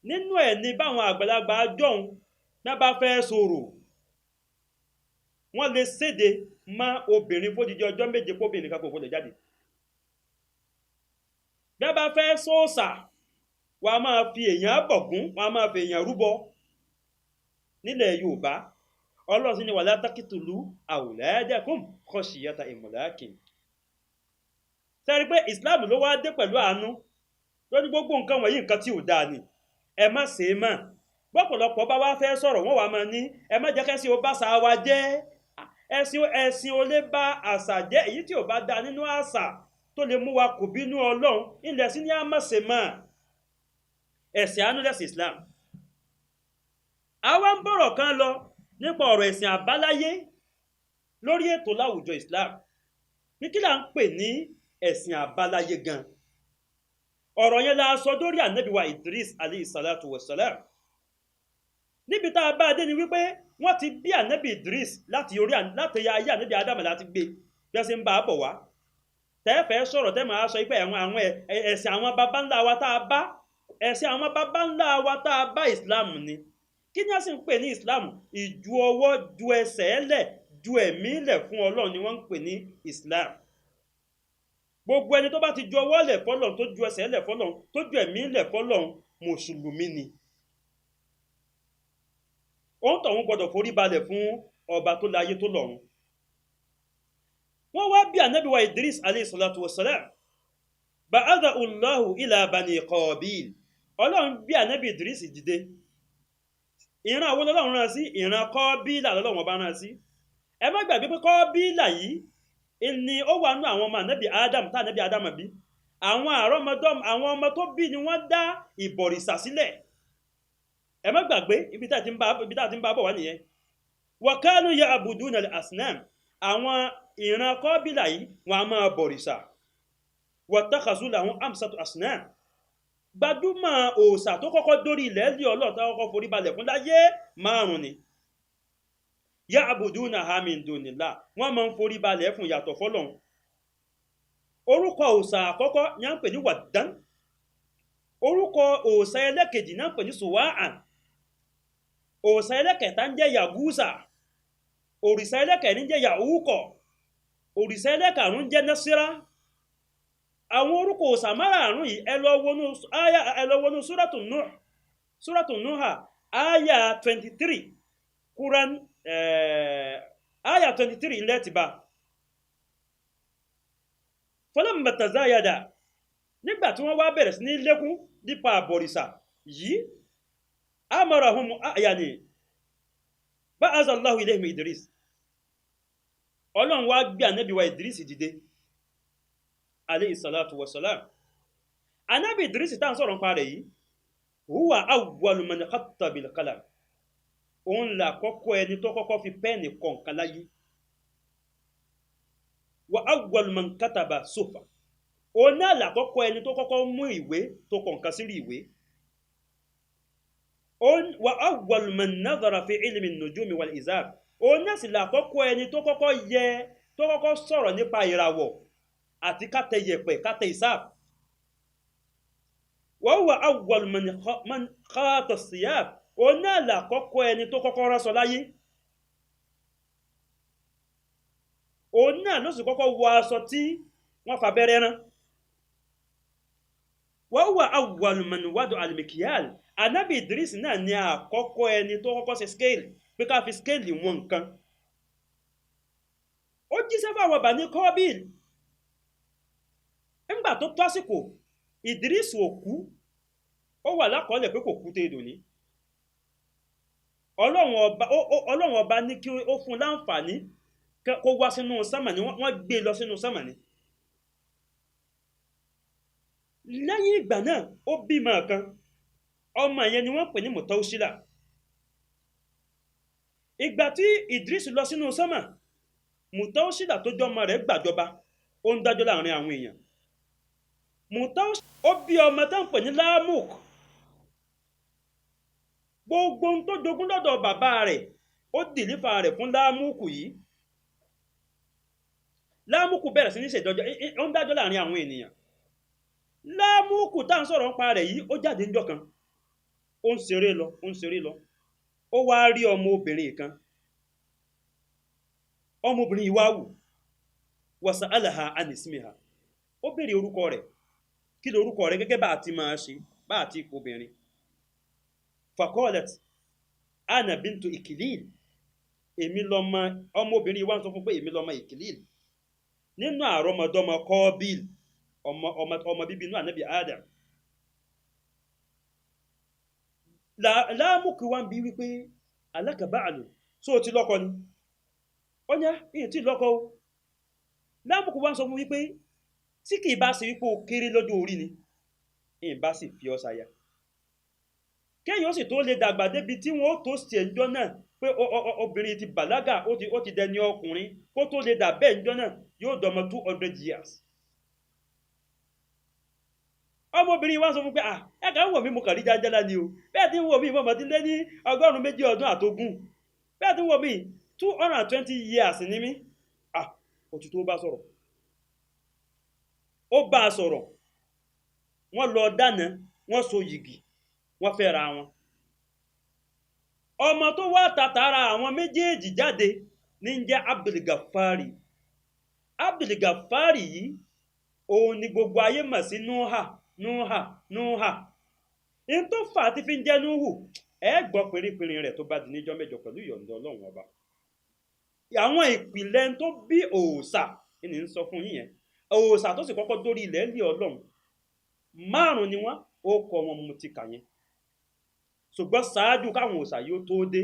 nínú ẹ̀ ní báwọn àgbàlagbà jọ̀hún náà bá fẹ́ sọ̀rọ̀ wọ́n lè séde mọ́ obìnrin fódìdí ọjọ́ méje kóbìnrin kan kò gbọdọ̀ jáde bí wọ́n bá fẹ́ sọ́ọ̀sà wọ́n á máa fi èèyàn bọ̀gún wọ́n á máa fi èèyàn rúbọ nílẹ̀ Yorùbá Ọlọ́run sì ní wala taqtulu awladakum khashiyata imlakin sẹ́rí pé Islam ló wá dé pẹ̀lú àánú lórí gbogbo nǹkan wọ̀nyí nǹkan tí ò dáa ni ẹ má ṣe é mọ́ bọ́pọ̀lọpọ̀ bá wá fẹ́ sọ̀rọ̀ wọ́n wá máa ní ẹ má jẹ́ kẹ́sìn ó bá àṣà wa jẹ́ ẹ̀sìn ó lè bá àṣà jẹ́ èyí tí ò bá dáa nínú àṣà tó lè mú wa kò bínú Ọlọ́run ilẹ̀ sí ní a má ṣe mọ́ ẹ̀sìn àánú lẹ̀sìn Islam àwa ń bọ̀rọ̀ kan lọ nípa ọ̀rọ̀ ẹ̀sìn àbáláyé lórí ètò láwùjọ Islam ní kí là ń pè ní ẹ̀sìn àbáláyé gan ọ̀rọ̀ yẹn la sọ dórí Ànábì wa Idris alayhi salatu wassalam níbi tá a bá dé ni wípé wọ́n ti bí Ànábì Idris láti ayé Ànábì Ádámù láti gbé bí wọ́n ṣe ń bá a bọ̀ wá tẹ́ẹ̀fẹ́ sọ̀rọ̀ tẹ́ máa sọ pé àwọn ẹ̀sìn àwọn baba ńlá wa tá a bá ẹ̀sìn àwọn baba ńlá wa tá a bá Islam ni kí ni a sì ń pè ní Islam ìju ọwọ́ ju ẹsẹ̀ lẹ̀ ju ẹ̀mí lẹ̀ fún Ọlọ́run ni wọ́n ń pè ní Islam gbogbo ẹni tó bá ti ju ọwọ́ lẹ̀ fọ́lọ́run tó ju ẹsẹ̀ lẹ̀ fọ́lọ́run tó ju ẹ̀mí lẹ̀ fọ́lọ́run mùsùlùmí ni òun tọ̀hún gbọdọ̀ forí balẹ̀ fún ọba tó láyé tó lọ́run wọ́n wá bí Ànábì wa Idris alayhi salatu wassalam ba'athahu Allahu ila bani Qabil ọlọ́run gbé ànábì Idris dìde ìran àwọn ọlọ́run rán sí ìran Kọ́bílà lọ́lọ́run ọba rán sí ẹ má gbàgbé pé Kọ́bílà yìí ni ó wà nínú àwọn ọmọ ànábì Adam tá ànábì Adam bí àwọn àrọ́mọdọ́mọ àwọn ọmọ tó bí ni wọ́n dá ìbọ̀rìṣà sílẹ̀ ẹ má gbàgbé ibi tá a ti ń bá bọ̀ wá nìyẹn wa kanu ya'buduna al-asnam àwọn ìran Kọ́bílà yìí wọ́n á máa bọ̀rìṣà wattakhazu lahum amsatu asnam gbajúmọ̀ òòṣà tó kọ́kọ́ dórí ilẹ̀ ilé ọlọ́ọ̀tá kọ́kọ́ forí balẹ̀ fún láyé márùn ni ya'budunaha min dunillah wọ́n máa ń forí balẹ̀ fún yàtọ̀ fọ́lọ́hun orúkọ òòṣà àkọ́kọ́ ní à ń pè ní Waddan orúkọ òòṣà ẹlẹ́kejì ní à ń pè ní Suwa'an òòṣà ẹlẹ́kẹta ń jẹ́ Yagusa òrìṣà ẹlẹ́kẹrin ń jẹ́ Ya'uqa òrìṣà ẹlẹ́karùn ń jẹ́ Nasira àwọn orúkọ òòṣà márààrún yìí ẹ lọ wọnú Suratu Nuh àyà 23 Quran àyà 23 ilẹ̀ ti bá falamma tazayada nígbà tí wọ́n wá bẹ̀rẹ̀ sí ní lékún nípa àbọ̀rìṣà yìí amarahum yani ba'atha Allahu ilayhim Idris ọlọ́run wá gbé ànábì wa Idris dìde alayhi salatu wassalam ànábì Idris tá ń sọ̀rọ̀ nípa rẹ̀ yìí huwa awwalu man khatta bil qalam òun là kọ́kọ́ ẹni tó kọ́kọ́ fi pẹ́ẹ̀nì kọ nǹkan láyé wa awwalu man kataba sufa òun náà là kọ́kọ́ ẹni tó kọ́kọ́ mú ìwé tó kọ nǹkan sírí ìwé wa awwalu man nadhara fi ilmi an-nujumi wal izab òun náà sì là kọ́kọ́ ẹni tó kọ́kọ́ sọ̀rọ̀ nípa ìràwọ̀ àti kátẹ yẹ̀pẹ̀ kátẹ ìsáàb wa huwa awwalu man khata siyab òun náà là kọ́kọ́ ẹni tó kọ́kọ́ ránṣọ láyé òun náà ló sì kọ́kọ́ wọ aṣọ tí wọ́n fàbẹ́rẹ́ rán wa huwa awwalu man wadu al-mikyal ànábì Idris náà ni àkọ́kọ́ ẹni tó kọ́kọ́ ṣe scale pé ká fi scale wọn nǹkan ó jíṣẹ́ fáwọn Bani Qabil nígbà tó tó àsìkò Idris ò kú ó wà lákọọ́lẹ̀ pé kò kú téèdò ní ọlọ́run ọba ní kí ó fún láǹfààní kó wá sínú sánmà ní wọ́n gbé lọ sínú sánmà ní lẹ́yìn ìgbà náà ó bímọ kan ọmọ yẹn ni wọ́n pè ní Mutawshila ìgbà tí Idris lọ sínú sánmà Mutawshila tó jọmọ rẹ̀ gbàjọba ó ń dájọ́ láàrin àwọn èèyàn ó bí ọmọ tó ń pè ní Lamuk gbogbo tó jogún lọ́dọ̀ bàbá rẹ̀ ó dìlífà rẹ̀ fún Lámùkù yìí Lámùkù bẹ̀rẹ̀ sí ní ṣèjọjọ́ ó ń dájọ́ láàrin àwọn ènìyàn Lámùkù tá ń sọ̀rọ̀ nípa rẹ̀ yìí ó jáde níjọ́ kan ó ń ṣeré lọ ó wá rí ọmọbìnrin kan ọmọbìnrin yìí wá wù wasa'alaha an ismiha ó béèrè orúkọ rẹ̀ kí ló orúkọ rẹ̀ gẹ́gẹ́ bá àti máa ṣe bá àti obìnrin faqalat ana bintu Ikilil èmi lọ́mọ ọmọbìnrin wá ń sọ fún pé èmi lọ́mọ Ikilil nínú àrọ́mọdọ́mọ Qabil ọmọ bíbí inú ànábì Adam Lámùkù wá ń bi wípé alaka ba'lu só ti lọ́kọ ni ó ní ìyẹn tí lọ́kọ o Lámùkù wá ń sọ fún wípé tí kìí bá ṣe wípé ó kéré lọ́jọ́ orí ni ìyẹn bá sì fi ọ́ sáyà kéèyàn sì tó lè dàgbà débi tí wọ́n ó tó ṣe ẹjọ́ náà pé obìnrin ti bàlágà ó ti dẹni ọkùnrin kó tó lè dà bẹ́ẹ̀ ẹjọ́ náà yóò dọmọ 200 years ọmọbìnrin wá sọ fún pé ẹ̀ka ń wò mí mo kàn rí jájálá ni o bẹ́ẹ̀ tí ń wò mí mọ̀mọ́ ti lé ní 102 ọdún àtogún bẹ́ẹ̀ tí ń wò mí 220 years ní mí òtítọ́ bá sọ̀rọ̀ ó bá a sọ̀rọ̀ wọ́n lọ dáná wọ́n so yìgì wọ́n fẹ́ ra wọn ọmọ tó wá tàtàrà àwọn méjèèjì jáde ní jẹ́ Abdulgafari yìí òun ni gbogbo ayé mọ̀ sí Nuha in tó fà á ti fi ń jẹ́ Nuhu ẹ gbọ́ pèrèpèrè rẹ̀ tó bá di níjọ́ mẹ́jọ pẹ̀lú ìyọ̀ǹda Ọlọ́run ọba àwọn ìpìlẹ̀ tó bí òòṣà ní ń sọ fún yín yẹn òòṣà tó sì kọ́kọ́ dórí ilẹ̀ ilé Ọlọ́run márùn ni wọ́n ó kọ wọn mo ti kà yẹn ṣùgbọ́n ṣáájú káwọn òòṣà yóò tó dé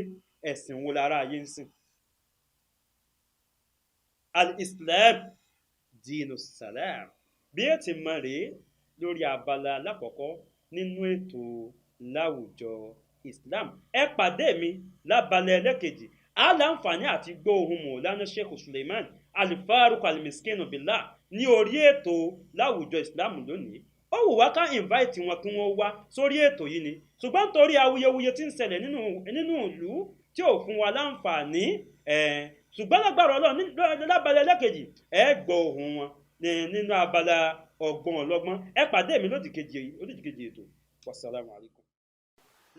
ẹ̀sìn wo lára ayé ń sìn al-Islam dínú salam bí ẹ ti mọ̀ rèé lórí abala alákọ̀ọ́kọ́ nínú ètò láwùjọ Islam ẹ pàdé mi lábalẹ̀ ẹlẹ́kejì aláǹfààní àti gbọ́ ohùn Mọ̀lánà Sheikh Suleiman Al-Faruq Al-Miskinu Billah ní orí ètò láwùjọ Islam lónìí ó wù wá ká invite wọn kí wọ́n wá sórí ètò yìí ni ṣùgbọ́n torí awuyewuye tí ń ṣẹlẹ̀ nínú ìlú tí ò fún wa láǹfààní ṣùgbọ́n lágbára Ọlọ́run lábalẹ̀ ẹlẹ́kejì ẹ gbọ́ ohùn wọn nínú abala ọgbọ́n ọlọ́gbọ́n ẹ pàdé mi lódìkejì ètò wassalamu alaikum.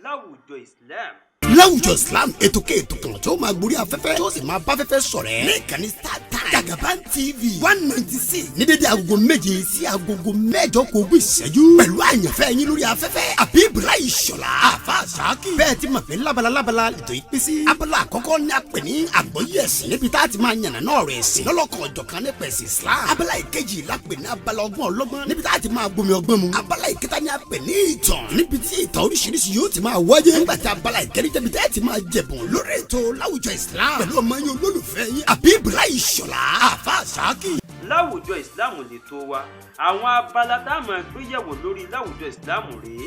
láwùjọ Islam láwùjọ Islam ètò kan tí ó máa gborí afẹ́fẹ́ tí ó sì máa bá afẹ́fẹ́ ṣọ̀rẹ́ ní ìkànnì StarTimes Jagaban TV 196 ní dédé agogo 7 sí agogo 8 kò ogún ìṣẹ́jú pẹ̀lú àyànfẹ́ yín lórí afẹ́fẹ́ Abibulayi Ṣọlá àfa Ṣáàkì bẹ́ẹ̀ ti mọ̀ pé lábala ètò yìí pín sí abala àkọ́kọ́ ní apè ní àgbọ́yé ẹ̀sìn níbi tá a ti máa yànnà náà rẹ̀ ẹ̀sìn lọ́lọ́kan ọ̀jọ̀kan nípa ẹ̀sìn Islam abala ìkejì lápè ní abala ọgbọ́n ọlọ́gbọ́n níbi tá a ti máa gbomi ọgbọ́n mu abala ìkẹta ní apè ní ìtàn níbi tí ìtàn oríṣiríṣi yóò ti máa wáyé nígbà tí abala ìkẹrin ibi tẹ́ ti máa jẹ̀bùn lórí ètò láwùjọ Islam pẹ̀lú ọmọ yín olólùfẹ́ yín Abibulayi Ṣọlá àfa Ṣáàkì. láwùjọ Islam lè tó wa àwọn abala tá a máa gbé yẹ̀wò lórí láwùjọ Islam rèé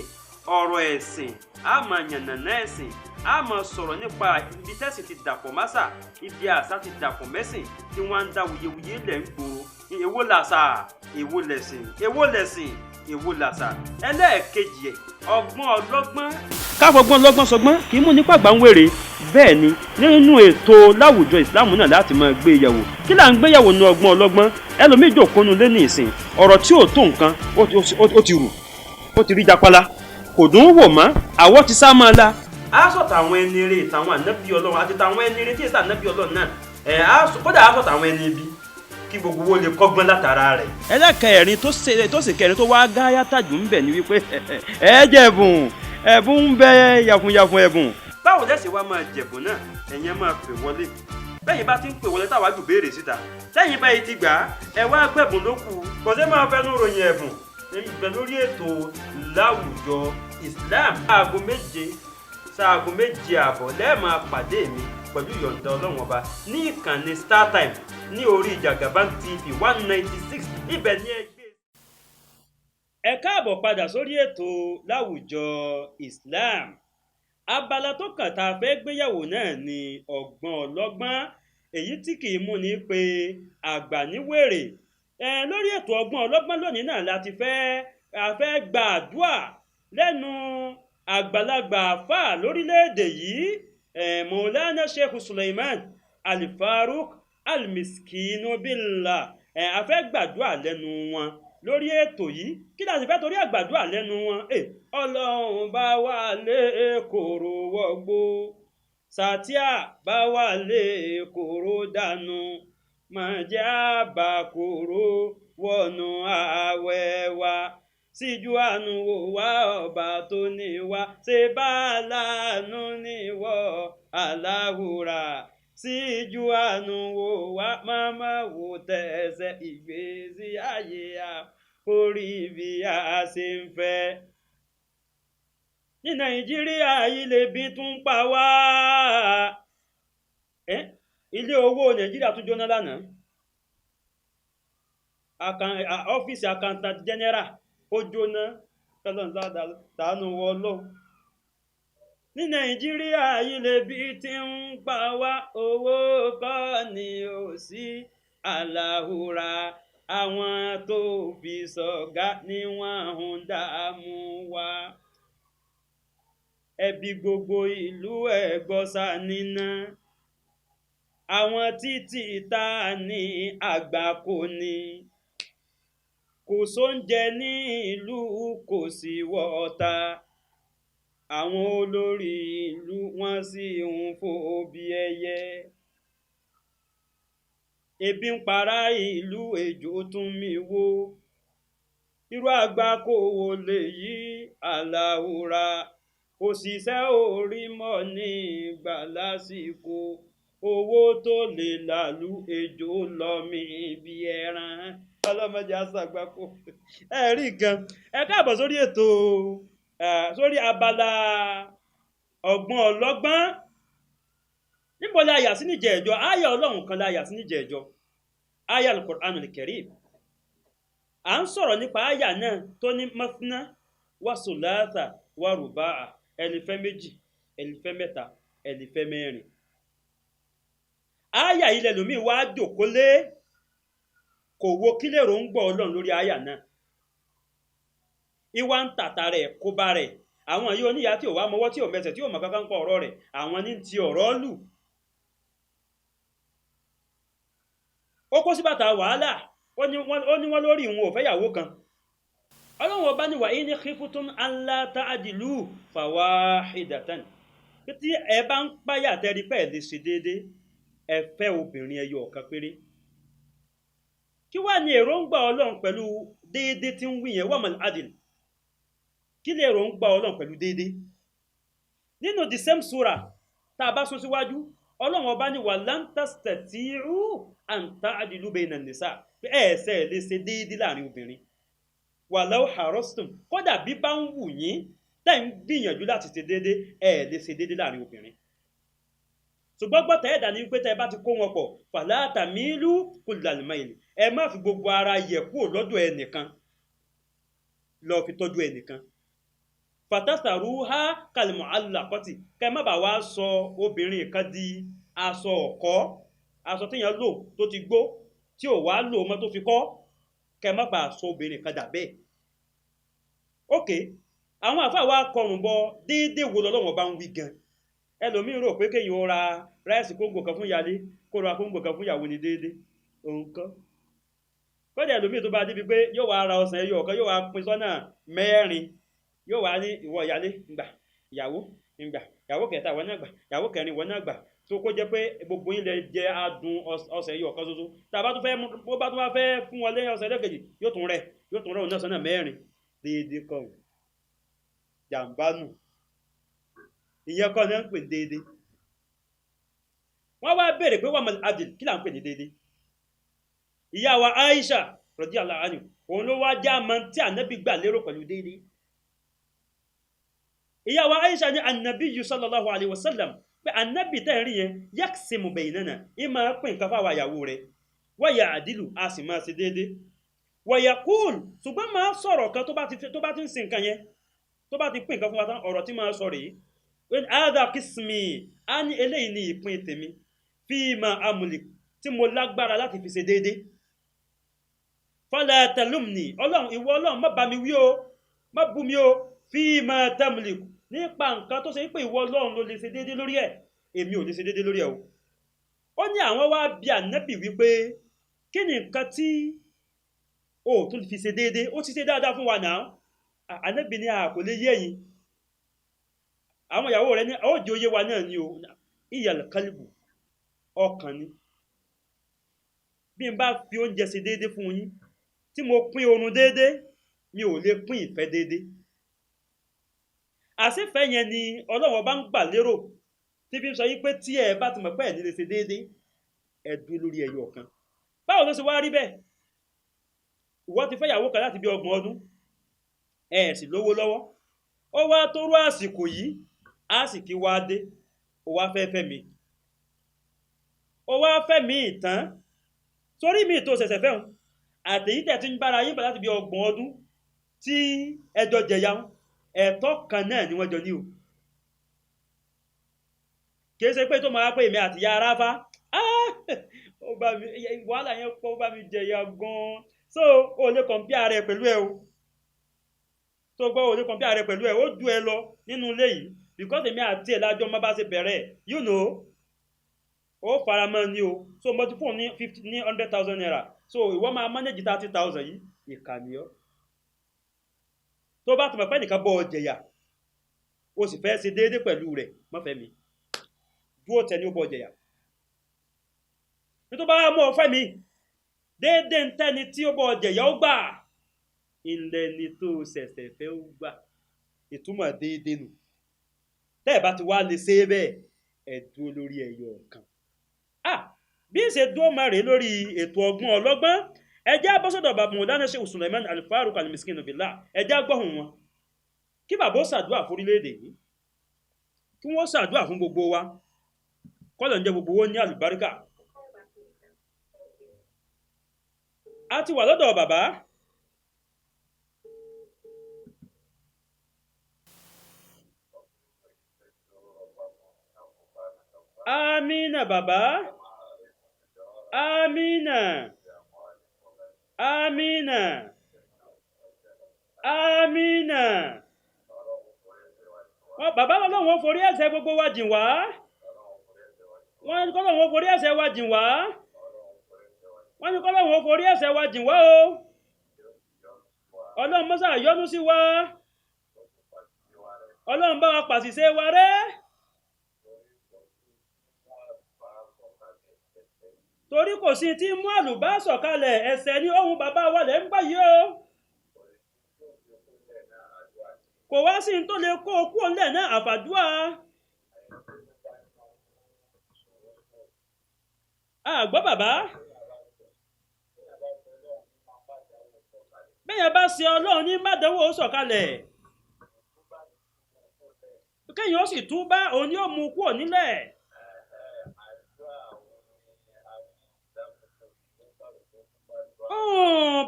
ọ̀rọ̀ ẹ̀sìn a máa yànnàná ẹ̀sìn a máa sọ̀rọ̀ nípa ibi tẹ́sìn ti dàpọ̀ másà ibi àṣà ti dàpọ̀ mẹ́sìn tí wọ́n ń dá wuyewuye lẹ̀ ń gbòòrò èwo làṣà èwo lẹ̀sìn èwo làṣà ẹlẹ́ẹ̀kejì ọgbọ́n ọlọ́gbọ́n. káfọgbọ́n ọlọ́gbọ́n sọgbọ́n kì í mú nípa àgbà ń wèrè bẹ́ẹ̀ ni nínú ètò láwùjọ Ìsìláàmù náà láti máa gbé yẹ̀wò kí là ń gbé yẹ̀wò nu ọgbọ́n ọlọ́gbọ́n ẹlòmíì jòkónú lé ní ìsìn ọ̀rọ̀ tí ò tó nǹkan ó ti rù ó ti rí japala kò dùn ún wò mọ́ àwọ̀ ti sá máa la. a sọ̀tà àwọn ẹni eré ìtàwọn ànábì Ọlọ́run àti tàwọn ẹni eré tí èsì ànábì Ọlọ́run náà kódà a sọ̀tà àwọn ẹni ibi kí gbogbo wo lè kọ́gbọ́n látara rẹ̀. ẹlẹ́kẹ̀rin tó sì kẹrin tó wá gáyà tàjù ń bẹ̀ ni wípé ẹ jẹ̀bùn ẹ̀bùn ń bẹ yàfùnyàfùn ẹ̀bùn. báwo lẹ́sìn wá máa jẹ̀bùn náà ẹ̀yin máa pè wọlé bẹ́yìn bá ti ń pè wọlé táwa jù béèrè síta lẹ́yìn báyìí ti gbà ẹ wá gbẹ̀bùn ló kù kò sí máa fẹ́ ló ròyìn ẹ̀bùn ìgbẹ́ lórí ètò láwùjọ Islam aago 7 sáago 7:30 lẹ́ẹ̀ máa pàdé mi pẹ̀lú ìyọ̀ǹda Ọlọ́run ọba ní ìkànnì StarTimes ní orí Jagaban TV 196 ibẹ̀ ní ẹgbẹ́. ẹ káàbọ̀ padà sórí ètò láwùjọ Islam abala tó kàn tá a fẹ́ gbéyàwó náà ni ọgbọ́n ọlọ́gbọ́n èyí tí kì í mú ni pé àgbà níwèrè lórí ètò ọgbọ́n ọlọ́gbọ́n lónìí náà láti fẹ́ gba àdúà lẹ́nu àgbàlagbà àfáà lórílẹ̀‐èdè yìí Mọ̀lánà Sheikh Suleiman Al-Faruq Al-Miskinu Billah a fẹ́ gbàdúà lẹ́nu wọn lórí ètò yìí kí láti fẹ́ torí àgbàdúà lẹ́nu wọn Ọlọ́run bá wà lé kòrò wọgbó sàtíà bá wà lé kòrò dànù mọ̀jẹ́ àbàkòrò wọnú ààwẹ̀ wa síjú àánú wò wá ọba tó ní wá ṣe bá láàánú níwọ aláwùrà síjú àánú wò wá máma wò tẹ̀sẹ̀ ìgbésí ayé a orí bí a ṣe ń fẹ́. ní Nàìjíríà ilé bí tún pa wá ilé owó Nàìjíríà tún jóná lánàá ọ́fíìsì accountant general ó jóná tánú wọlọ́. ní Nàìjíríà ilé bí tí ń pa wá owó kọ́ ni ò sí aláhùrà àwọn tó fi sọ̀gá ni wọ́n ń dààmú wa. ẹbí gbogbo ìlú ẹ̀gbọ́sà níná àwọn títì tá ní àgbákò ni kò sóúnjẹ ní ìlú kò sí wọ́ta àwọn olórí ìlú wọ́n sì ń fò bí ẹyẹ. ebi ń para ìlú ejò tún mì wó irú àgbákò wo lèyí aláwòrà òṣìṣẹ́ orí mọ́ ní ìgbà lásìkò owó tó lè làlú ejò lọ mí bí ẹran ọlọ́mọdé àṣàgbákò ẹ rí nǹkan ẹ káàbọ̀ sórí ètò sórí abala ọgbọ́n ọlọ́gbọ́n níbo la yà sí níjẹ̀ẹ́jọ́ àyà ọlọ́run kan la yà sí níjẹ̀ẹ́jọ́ àyà al-Qur'anul Karim à ń sọ̀rọ̀ nípa àyà náà tó ní mathna wa sulatha wa ruba'a ẹni fẹ́ méjì ẹni fẹ́ mẹ́ta ẹni fẹ́ mẹ́rin àyà ilẹ̀ lómi wá jòkólé kò wo kílẹ̀ ròǹgbọ̀ ọlọ́run lórí àyà náà ìwà ń tàtà rẹ̀ kó bá rẹ̀ àwọn yìí oníyà tí ò wá mọwọ́ tí ò mẹsẹ̀ tí ò mọ̀ kankan pọ̀ ọ̀rọ̀ rẹ̀ àwọn ní ti ọ̀rọ̀ lù ó kó sí bàtà wàhálà ó ní wọ́n lórí ìwọ̀n ò fẹ́ yàwó kan ọlọ́run ọba ní wa in khiftum alla ta'dilu fawahidatan tí ẹ bá ń páyà tẹ́rí pẹ́ lè ṣe déédéé ẹ fẹ́ obìnrin ẹyọ ọ̀kan péré kí wá ní èròǹgbà ọlọ́run pẹ̀lú déédéé tí ń wí yẹn wamal adil kí lè èròǹgbà ọlọ́run pẹ̀lú déédéé nínú the same surah tá a bá sún síwájú ọlọ́run ọba ní walan tastati'u an ta'dilu bayna an-nisa ẹ̀ẹ́sẹ̀ lè ṣe déédéé láàrin obìnrin walau harastum kódà bí bá ń wù yín tẹ́ ń gbìyànjú láti ṣe déédéé ẹ̀ lè ṣe déédéé láàrin obìnrin ṣùgbọ́n gbọ́tẹ̀ ẹ̀dà ní pé tẹ́ bá ti kó wọn pọ̀ fala tamilu kullal mayl ẹ má fi gbogbo ara yẹ̀ kúrò lọ́dọ̀ ẹnìkan lọ fi tọ́jú ẹnìkan fatasaruha kalmu'allaqati kẹ́ má bàa wá sọ obìnrin kan di aṣọ ọ̀kọ́ aṣọ tíyàn lò tó ti gbó tí ò wá lò mọ́ tó fi kọ́ kẹ́ má bàa sọ obìnrin kan dà bẹ́ẹ̀. ok àwọn àfáà wa kọrùn bọ déédéé wo lọ́lọ́wọ́n bá ń wí gan ẹlòmíín rò pé kéèyàn ó ra ráìsì kóńgò kan fún ìyálé kó ra kóńgò kan fún ìyàwó ní déédéé òun kọ́ kódà ẹlòmíín tó bá débi pé yóò wá ra ọsàn ẹyọ ọ̀kan yóò wá pín sọ́nà mẹ́rin yóò wá ní ìwọ ìyálé ńgbà ìyàwó ńgbà ìyàwó kẹta ìwọ náà gbà ìyàwó kẹrin ìwọ náà gbà tó kó jẹ́ pé gbogbo yín lè jẹ adùn ọsàn ẹyọ ọ̀kan ṣoṣo tá a bá tún fẹ́ bó bá tún wá fẹ́ fún wọn lẹ́yìn ọsàn ẹlẹ́kejì yóò tún rẹ̀ òun náà sọ́nà mẹ́rin déédéé kọ́ jàǹbá nù ìyẹn kọ́ ni wọ́n ń pè déédéé wọ́n wá béèrè pé wamal adil kí là ń pè ní déédéé ìyá wa Aisha radiyallahu anha òun ló wá já mọ́ tí ànábì gbà lérò pẹ̀lú déédéé ìyá wa Aisha ní annabiyyu sallallahu alayhi wa sallam pé ànábì tẹ́ rí yẹn yaksimu baynana ìmọ̀ pín nǹkan fáwọn àyàwó rẹ̀ wa ya'dilu a sì máa ṣe déédéé wa yaqul ṣùgbọ́n máa sọ̀rọ̀ kan tó bá ti ń sin nǹkan yẹn tó bá ti pín nǹkan fún wa tán ọ̀rọ̀ tí máa sọ rèé hadha qismi á ní eléyìí ní ìpín tèmi fima amlik tí mo lágbára láti fi ṣe déédéé fala talumni ọlọ́run ìwọ ọlọ́run má bá mi wí o má bú mi o fima tamlik nípa nǹkan tó ṣe pé ìwọ ọlọ́run ló lè ṣe déédéé lórí ẹ̀ èmi ò lè ṣe déédéé lórí ẹ̀ o ó ní àwọn wá bí ànábì wípé kí ni nǹkan tí o tún fi ṣe déédéé ó ti ṣe dáadáa fún wa náà ànábì ní a kò lè yé yín àwọn ìyàwó rẹ̀ ní ó jẹ́ oyé wa náà ni o iyal qalbu ọkàn ni bí n bá fi oúnjẹ ṣe déédéé fún yín tí mo pín oorun déédéé mi ò lè pín ìfẹ́ déédéé àṣìfẹ́ yẹn ni ọlọ́wọ́ bá ń gbà lérò tí fi ń sọ yí pé tí ẹ bá ti mọ̀ pé ẹ̀ ní lè ṣe déédéé ẹ dúró lórí ẹyọ ọ̀kan báwo ló ṣe wá rí bẹ́ẹ̀ ìwọ ti fẹ́ ìyàwó kan láti bí 30 ọdún ẹ sì lówó lọ́wọ́ ó wá tó rú àsìkò yìí àsìkí wá dé ó wá fẹ́ mi ó wá fẹ́ mi ìtàn sórí mi tó ṣẹ̀ṣẹ̀ fẹ́ hùn àtèyí tẹ̀ tí ń bára yín bá láti bí 30 ọdún tí ẹjọ́ jẹ̀yà ẹ̀tọ́ kan náà ni wọ́n jọ ní o kìí ṣe pé tó máa pé èmi àti ya aráfá wàhálà yẹn pọ̀ ó bá mi jẹ̀yà gan-an so o lè compare rẹ̀ pẹ̀lú ẹ o tó gbọ́ o lè compare rẹ̀ pẹ̀lú ẹ ó ju ẹ lọ nínú ilé yìí because èmi àti ẹ̀ lájọ́ má bá ṣe bẹ̀rẹ̀ you know ó faramọ́ ni o so mo ti fún ní 100,000 naira so ìwọ máa manage 30,000 yìí ìkànnì ọ́ tó bá tún mọ̀ pé nìkan bọ́ ọ jẹ̀yà o sì fẹ́ ṣe déédéé pẹ̀lú rẹ̀ mọ́fẹ́ mi dúró tẹ ní ó bọ́ ọ jẹ̀yà nítorí bá mọ́ ọ fẹ́ mi déédéé ń tẹ́ni tí ó bọ́ ọ jẹ̀yà ó gbà ilẹ̀ ni tó ṣẹ̀ṣẹ̀ fẹ́ ó gbà ìtumọ̀ déédéé nù tẹ́ ẹ̀ bá ti wá lè ṣe é bẹ́ẹ̀ ẹ̀ dúró lórí ẹyọ ọ̀kan bí ń ṣe dúró máa rèé lórí ètò ọgbọ́n ọlọ́gbọ́n ẹjẹ́ abọ́sọ̀dọ̀ bàbá Mọ̀lánà Sheikh Sulaiman Al-Faruq Al-Miskinu Billah ẹjẹ́ agbọ́hùn wọn kí bàbá ó ṣàdúrà fún orílẹ̀-èdè yìí kí wọ́n ṣàdúrà fún gbogbo wa kọ́lọ̀ ń jẹ́ gbogbo wọn ní àlùbáríkà. a ti wà lọ́dọ̀ bàbá. Amina bàbá. Amina. Amina. Amina. Bàbá Ọlọ́run forí ẹ̀ṣẹ̀ gbogbo wa jìn wá. Wọ́n ní k'Ọlọ́run forí ẹ̀ṣẹ̀ wa jìn wá. Wọ́n ní k'Ọlọ́run forí ẹ̀ṣẹ̀ wa jìn wá o. Ọlọ́run mọ́sà yọ́nú sí wa. Ọlọ́run bá wa pàṣìṣe wa rẹ́. Torí kò sí tí mú àlùbá sọ̀kalẹ̀ ẹ̀ṣẹ̀ ní ohun bàbá wa lẹ́ ń gbà yìí o. Kò wá sí tó lè kó okú ọ̀lẹ́ náà àfàdúà. Àgbọ́ bàbá. Bẹ́yẹn bá ṣe Ọlọ́run ní mádánwò sọ̀kalẹ̀. Kéèyàn ó sì túbá òun ni ó mú kúrò nílẹ̀.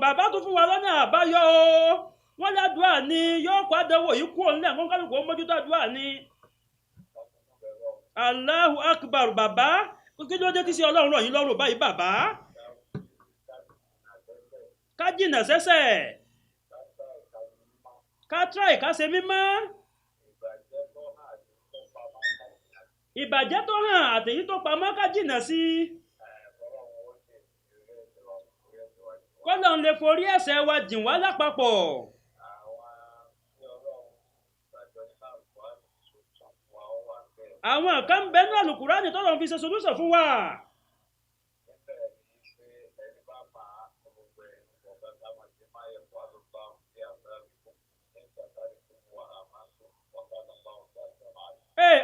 Bàbá tó fún wa lọ́nà àbáyọ o. Wọ́n ládùúà ni yóò kó àdánwò yìí kúrò nílẹ̀ wọ́n kálukú ó mójútó àdúrà ni. Allahu Akbar bàbá kí ló dé tí sí Ọlọ́run rọ̀ yín lọ́rùn báyìí bàbá. Ká jìnà sẹ́ṣẹ̀. Ká try ká ṣe mímọ́. Ìbàjẹ́ tó hàn àtèyí tó pamọ́ ká jìnà sí. Kọ́lọ́run lè forí ẹ̀ṣẹ̀ wa jìn wá lápapọ̀. Àwọn kan bẹ nínú Al-Qur'ani tọ́lọ́run fi ṣe solúsọ̀ fún wa.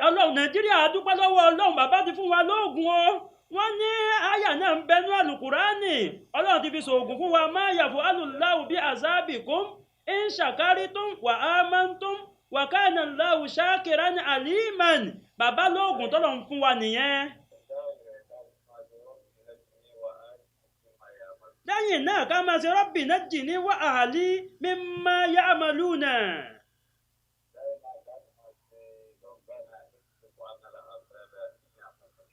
Ọlọ́run Nàìjíríà dúpẹ́ lọ́wọ́ Ọlọ́run bàbá ti fún wa lóògùn o. Wọ́n ní àyà náà ń bẹ nínú Al-Qur'ani. Ọlọ́run ti fi ṣòògùn fún wa ma yaf'alullahu bi azabikum in shakartum wa amantum wa kana Allahu shakiran aliman. Bàbá lóògùn tọ́lọ́run fún wa nìyẹn. Lẹ́yìn náà ká máa ṣe Rabbi najjini wa ahli mimma ya'maluna.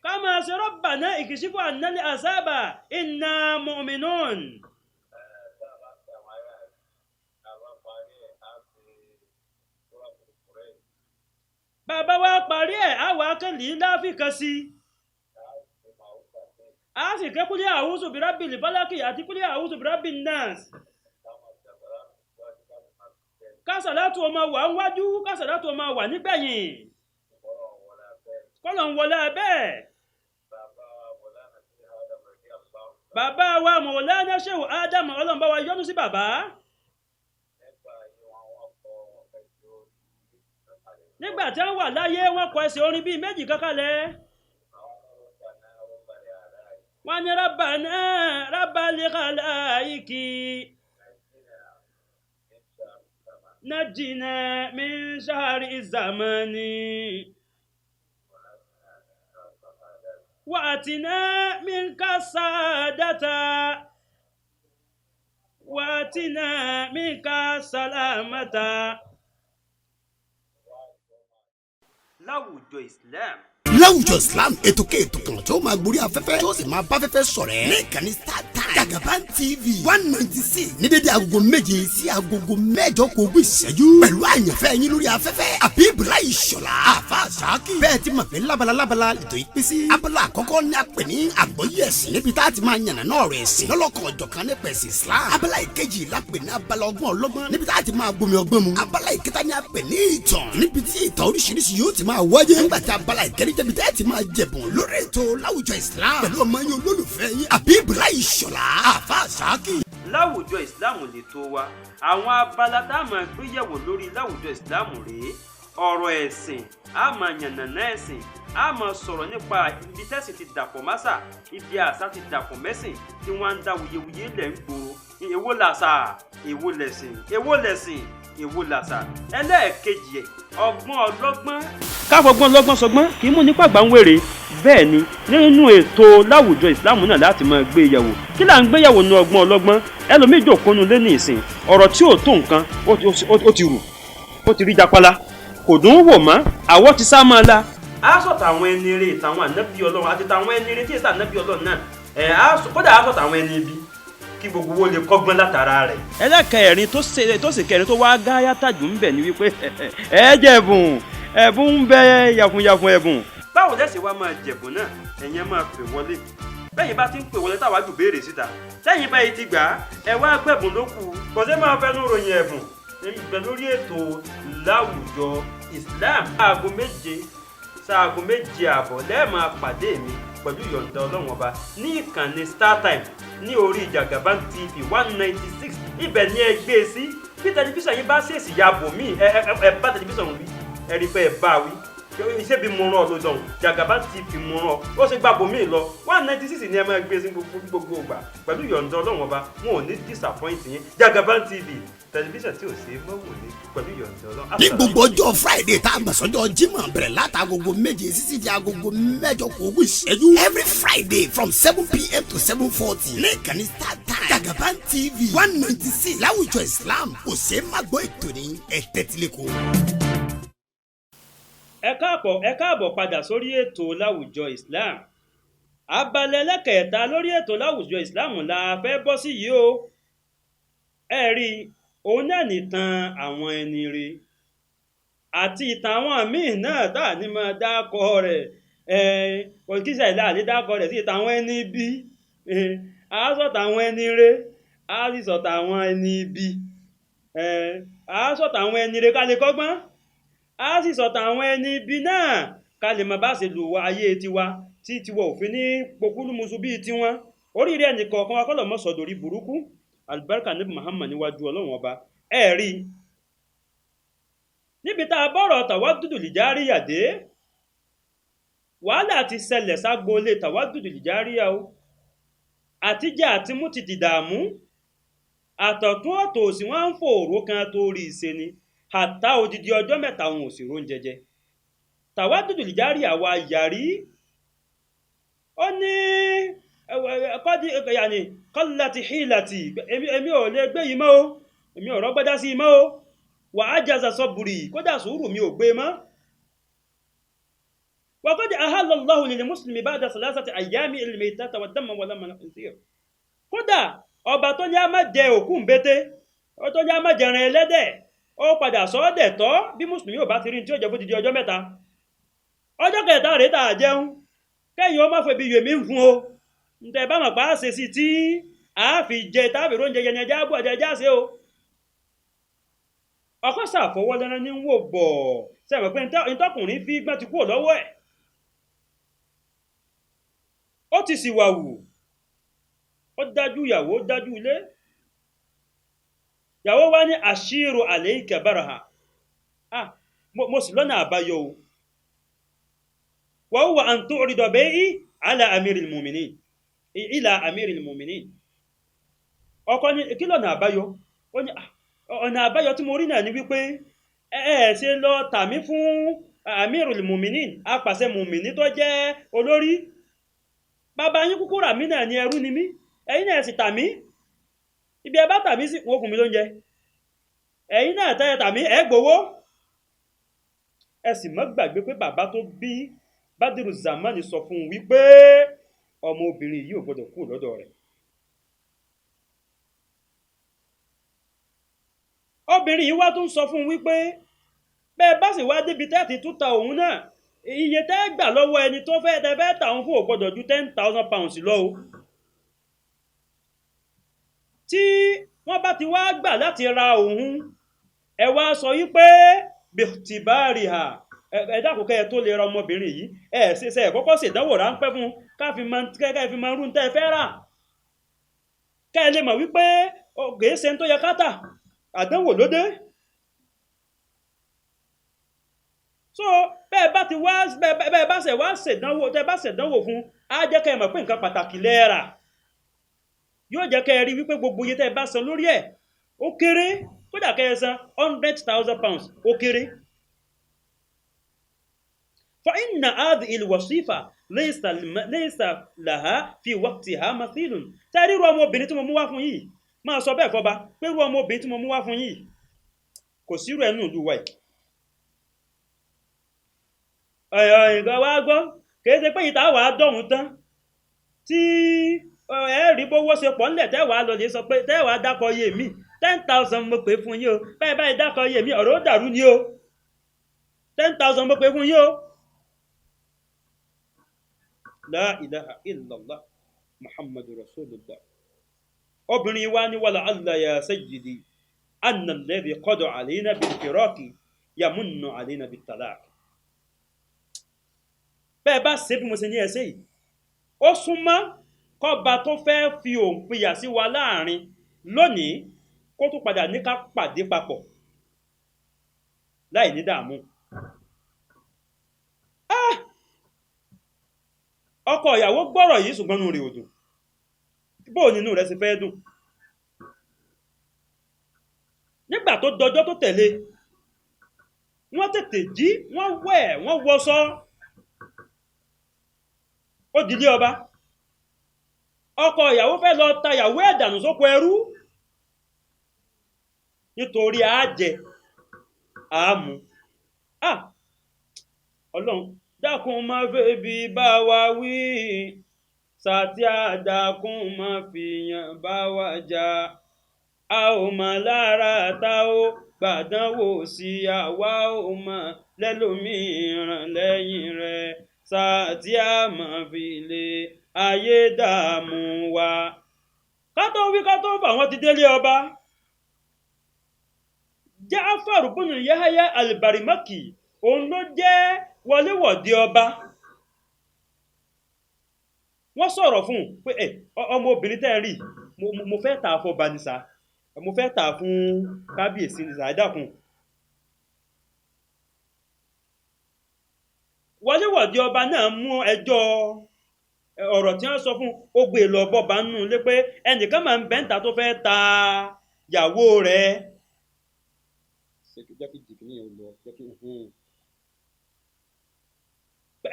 ká máa ṣe Rabbana ikshif 'anna al-'azaba inna mu'minun. Bàbá wa parí ẹ̀ àwa kẹ́lì láfíkà sí. A sì ké kúlé a'udhu bi rabbil falaq àti kúlé a'udhu bi rabbin nas. Kásàlátù ọmọ wà ń wájú, kásàlátù ọmọ wà nígbẹ̀yìn. Kọ́lọ̀ ń wọlé bẹ́ẹ̀. Bàbá wa Mọ̀lánà Sheikh Adam Ọlọ́run bá wa yọ́nú sí bàbá. Nígbà tí wọ́n wà láyé wọ́n kọ ẹsẹ̀ orin bíi méjì kankanlẹ̀. Wọ́n ní Rabbana Rabbal khalaiki najjina min shahri zamani واتنا منك السعادة واتنا منك السلامة. Láwùjọ Islam. Láwùjọ Islam ètò kan tí ó máa gborí afẹ́fẹ́ tí ó sì máa bá afẹ́fẹ́ ṣọ̀rẹ́ ní ìkànnì StarTimes Jagaban TV 196 ní dédé agogo 7 sí agogo 8 kò gbé ìṣẹ́jú pẹ̀lú àyànfẹ́ yín lórí afẹ́fẹ́ Abibulai Ìṣọ̀lá Àfà Ṣáàkì. Bẹ́ẹ̀ ti mọ̀ pé lábala ètò ìpín sí abala àkọ́kọ́ ní àpè ní àgbọ́yé ẹ̀sìn níbi tá a ti máa yànnà náà rẹ̀ ẹ̀sìn lọ́lọ́kan ọ̀jọ̀kan nípa ẹ̀sìn Islam. Abala ìkejì lápè ní abala ọgbọ́n ọlọ́gbọ́n níbi tá a ti máa gbomi ọgbọ́n mu. Abala ìkẹta ní àpè ní ìtàn níbi tí ìtàn oríṣiríṣi yóò ti máa wáyé. Nígbà tí abala ìkẹrin débi tẹ́ ti máa jẹ̀bùn lórí ètò Láwùjọ Islam pẹ̀lú ọmọ yín olólùfẹ́ yín Abibulai Ìṣọ̀lá Àfà Ṣáàkì. Láwùjọ Islam lè tó wa àwọn abala tá a máa gbé yẹ̀wò lórí Láwùjọ Islam rèé ọ̀rọ̀ ẹ̀sìn a máa yànnàná ẹ̀sìn a máa sọ̀rọ̀ nípa ibi tẹ́sìn ti dàpọ̀ másà ibi àṣà ti dàpọ̀ mẹ́sìn tí wọ́n ń dá wuyewuye lẹ̀ ń gbòòrò èwo làṣà èwo lẹ̀sìn èwo lẹ̀sìn èwo làṣà. ẹlẹ́ẹ̀kejì ẹ̀ ọgbọ́n ọlọ́gbọ́n. káfọgbọ́n ọlọ́gbọ́n sọgbọ́n kì í mú nípa àgbà ń wèrè bẹ́ẹ̀ ni nínú ètò láwùjọ ìsìláàmù náà láti máa gbé yẹ̀wò kí là ń gbé yẹ̀wò nu ọgbọ́n ọlọ́gbọ́n ẹlòmíì jòkónú lé ní ìsìn ọ̀rọ̀ tí ò tó nǹkan ó ti rù ó ti rí japala kò dùn ún wò mọ́ àwọ̀ ti sá máa la. a sọ̀tà àwọn ẹni eré ìtàwọn ànábì ọlọ́run àti tàwọn ẹni eré tí èsì ànábì ọlọ́run náà kódà a sọ̀tà àwọn ẹni ibi kí gbogbo wo lè kọ́gbọ́n látara rẹ̀. ẹlẹ́kẹ̀rin tó sì kẹrin tó wá gáyà tàjù ń bẹ̀ ni wípé ẹ jẹ̀bùn ẹ̀bùn ń bẹ yàfùnyàfùn ẹ̀bùn. báwo lẹ́sẹ̀ wá máa jẹ̀bùn náà ẹ̀yin máa pè wọlé bẹ́yìn bá ti ń pè wọlé táwa jù béèrè síta tẹ́yìn báyìí ti gbà ẹ wá gbẹ̀bùn ló kù kọ́sẹ́ máa fẹ́nu ròyìn ẹ̀bùn ìgbẹ́ lórí ètò láwùjọ Islam sáago méje àbọ̀ lẹ́ẹ̀ máa pàdé mi pẹ̀lú ìyọ̀ǹda ọlọ́run ọba ní ìkànnì StarTime ní orí Jagaban TV 196 ibẹ̀ ni ẹ gbé e sí bí tẹlifíṣàn yìí bá ṣèèṣì ya bò mí ẹ bá tẹlifíṣàn wí ẹ rí pé ẹ bá wí iṣẹ́ bí mo rán ọ lójọ́ Jagaban TV mo rán ọ ó ṣe gbà bò mí lọ 196 ni ẹ máa gbé e sí gbogbo ìgbà pẹ̀lú ìyọ̀ǹda ọlọ́run ọba wọn ò ní disappoint yín Jagaban TV tẹlifíṣàn tí ò ṣe é mọ́wò ní pẹ̀lú ìyọ̀ǹda ọlọ́run. ní gbogbo ọjọ́ Friday tá a mọ̀ sọ́jọ́ Jímọ̀ bẹ̀rẹ̀ látagogo 7 títí di agogo 8 kò ogún ìṣẹ́jú every Friday from 7 p.m. to 7:40 ní ìkànnì StarTime Jagaban TV 196 láwùjọ Islam kò ṣe é má gbọ́ ètò ní ẹ̀tẹ́tìlẹ́kọ̀ọ́. ẹ káàbọ̀ padà sórí ètò láwùjọ Islam abala ẹlẹ́kẹ̀ẹ́ta lórí ètò láwùjọ Islam la fẹ́ bọ́ sí yìí o ẹ rí òun náà nìtàn àwọn ẹni rè àti ìtàn àwọn míì náà tá à ní máa dákọ rẹ̀ òkìṣà ìlà àlè dákọ rẹ̀ sí ìtàn àwọn ẹni bí a sọ̀tà àwọn ẹni rè a sì sọ̀tà àwọn ẹni bí a sọ̀tà àwọn ẹni rè ká lè kọ́gbọ́n a sì sọ̀tà àwọn ẹni bí náà ká lè máa bá ṣe lò ayé tiwa tí tiwa òfin ní pokúlùmùsù bíi tiwọn oríire ẹnìkọ̀ọ̀kan wa kọ́lọ̀ mọ́ sọ̀dọ̀rí burúkú albarka nabi Muhammad níwájú ọlọ́run ọba ẹ rí níbi tá a bọ̀rọ̀ tàwádùdù lìjáríyà dé wàhálà ti ṣẹlẹ̀ ságbolé tàwádùdù lìjáríyà o àtijọ́ àti mú ti dìdààmú àtọ̀tún ọ̀tọ̀ òsì wọn ń fòòró kan tó rí ìṣe ni àtà odidi ọjọ́ mẹ́ta òun ò sì róúnjẹ jẹ tàwádùdù lìjáríyà wa yàrí ó ní kọ́láti hílàtì èmi ò lè gbé yìí mọ́ o èmi ò rọ́gbọ́dá sí mọ́ o wà á jaza sọ́bùrì kódà sùúrù mi ò gbé mọ́ wà kọ́dà ahálọ́láhù lil muslimi ba'da salasati ayyami al-maytata wad-damma wa lahma al-khinzir kódà ọba tó ní a má jẹ òkú mbété tó ní a má jẹran ẹlẹ́dẹ̀ ó padà sọ́ọ́dẹ̀ tọ́ bí mùsùlùmí ò bá ti rí tí ó jẹ fún dídí ọjọ́ mẹ́ta ọjọ́ kẹta rèé tà jẹun kẹ́yìn ó má fẹ́ bí yèmí ń fún o ǹtẹ̀ bá mọ̀ pa á ṣe sí tí a fi jẹ tábì róúnjẹ yẹn ẹja bọ̀ ẹja ṣe o ọkọ ṣàfọwọ́ lẹ́nu ní wò bọ̀ sẹ́wọ̀n pé ntọ́kùnrin fi gbọ́n ti kúrò lọ́wọ́ ẹ̀ ó ti sì wà wù ó dájú ìyàwó dájú ilé ìyàwó wá ní àṣírò alayka baraha mo sì lọ́nà àbáyọ o wa huwa an tu'rida bay'i ala amiril mu'minin ila amiril mu'minin ọkọ ní kí lọ́nà àbáyọ ó ní ọ̀nà àbáyọ tí mo rí náà ni wípé ṣe lọ tàmí fún amiril mu'minin apàṣẹ mu'minin tó jẹ́ olórí bàbá yín kúkú rà mí náà ní ẹrú ni mí ẹ̀yin náà sì tàmí ibi ẹ bá tàmí sí wọ́n fún mi lóúnjẹ ẹ̀yin náà tẹ́ tàmí ẹ gbowó ẹ sì má gbàgbé pé bàbá tó bí Badiru Zamani sọ fún un wípé ọmọbìnrin yìí ò gbọdọ̀ kú lọ́dọ̀ rẹ̀ obìnrin yìí wá tún sọ fún un wípé bẹ́ẹ̀ bá sì wá débi tẹ́ẹ̀tì tún ta òun náà iye tẹ́ gbà lọ́wọ́ ẹni tó fẹ́ tẹ́ fẹ́ tà òun fún ò gbọdọ̀ ju 10,000 pounds lọ o tí wọ́n bá ti wá gbà láti ra òun ẹ wá sọ wípé bìtìbárì hà ẹ̀dàkùnkẹ́ tó lè ra ọmọbìnrin yìí ṣe ẹ̀kọ́kọ́ sì ìdánwò ráńpẹ́ fún káfí máa rún tẹ́ fẹ́ rà kẹ́ lè mọ̀ wípé gèése tó yẹ kátà àdánwò lóde so bẹ́ẹ̀ bá ti wá bẹ́ẹ̀ bá ṣe wá ṣèdánwò tẹ́ bá ṣèdánwò fún á jẹ́ kẹ́ ẹ mọ̀ pé nǹkan pàtàkì lẹ́ẹ̀rà yóò jẹ́ kẹ́ ẹ rí wípé gbogbo iye tẹ́ bá san lórí ẹ̀ ó kéré kódà kẹ́ ẹ san £100,000 ó kéré. fa inna hadhihi al-wasifa laysa laha fi waqtiha mathilun tẹ́ rí irú ọmọbìnrin tí mo mú wá fún yìí máa sọ bẹ́ẹ̀ fọba pé irú ọmọbìnrin tí mo mú wá fún yìí kò sírú ẹnu ìlú wa yìí. nǹkan wá gbọ́ kìí ṣe pé ìta wàá dọ̀hún tán tí ẹ̀rí bówó ṣe pọ̀ nílẹ̀ tẹ́wàá lọ lè sọ pé tẹ́wàá dákọ̀ iye mi 10,000 mo pè fún yín o báyìí báyìí dákọ̀ iye mi ọ̀rọ̀ ó dàrú ni o 10,000 mo pè fún yín o. La ilaha illallah muhammadu rasulullah. obìnrin wa ni wàlá allah ya sayyidi anna alladhi qada alayna bil firaqi yamunnu alayna bit talaq. bẹ́ẹ̀ bá ṣe bí mo ṣe ní ẹsẹ̀ yìí ó súnmọ́ kọba tó fẹ́ fi òǹpìyà sí wa láàrin lónìí kó tún padà ní ká pàdé papọ̀ láì ní dààmú. ọkọ ìyàwó gbọ́rọ̀ yìí ṣùgbọ́n nínú rẹ̀ ò dùn bó nínú rẹ̀ sì fẹ́ dùn. nígbà tó dọjọ́ tó tẹ̀lé wọ́n tètè jí wọ́n wẹ̀ wọ́n wọṣọ ó dìlé ọba. ọkọ ìyàwó fẹ́ lọ ta ìyàwó ẹ̀ dànù sóko ẹrú nítorí àájẹ àámu. ọlọ́run dákun má fẹ́ bí bá wa wí sàtí àdàkùn má fìyàn bá wa jà a ò mọ̀ lára ta ó gbàdánwò sí àwa ò mọ̀ lẹ́lòmíràn lẹ́yìn rẹ̀ sàtí àmọ́ fi lè ayé dààmú wa. ká tó wí ká tó fà wọ́n ti délé ọba. Ja'far ibn Yahya al-Barimaki òun ló jẹ́ wọléwọ̀de ọba. wọ́n sọ̀rọ̀ fún un pé ọmọbìnrin tẹ́ rí mo fẹ́ tà fún ọba nìsà mo fẹ́ tà fún kábíyèsí nìsà ẹ dákun. wọléwọ̀de ọba náà mú ẹjọ́ ọ̀rọ̀ tí wọ́n sọ fún ó gbé lọ bọ́ba nù lé pé ẹnìkan máa ń bẹ́ńtà tó fẹ́ ta ìyàwó rẹ̀.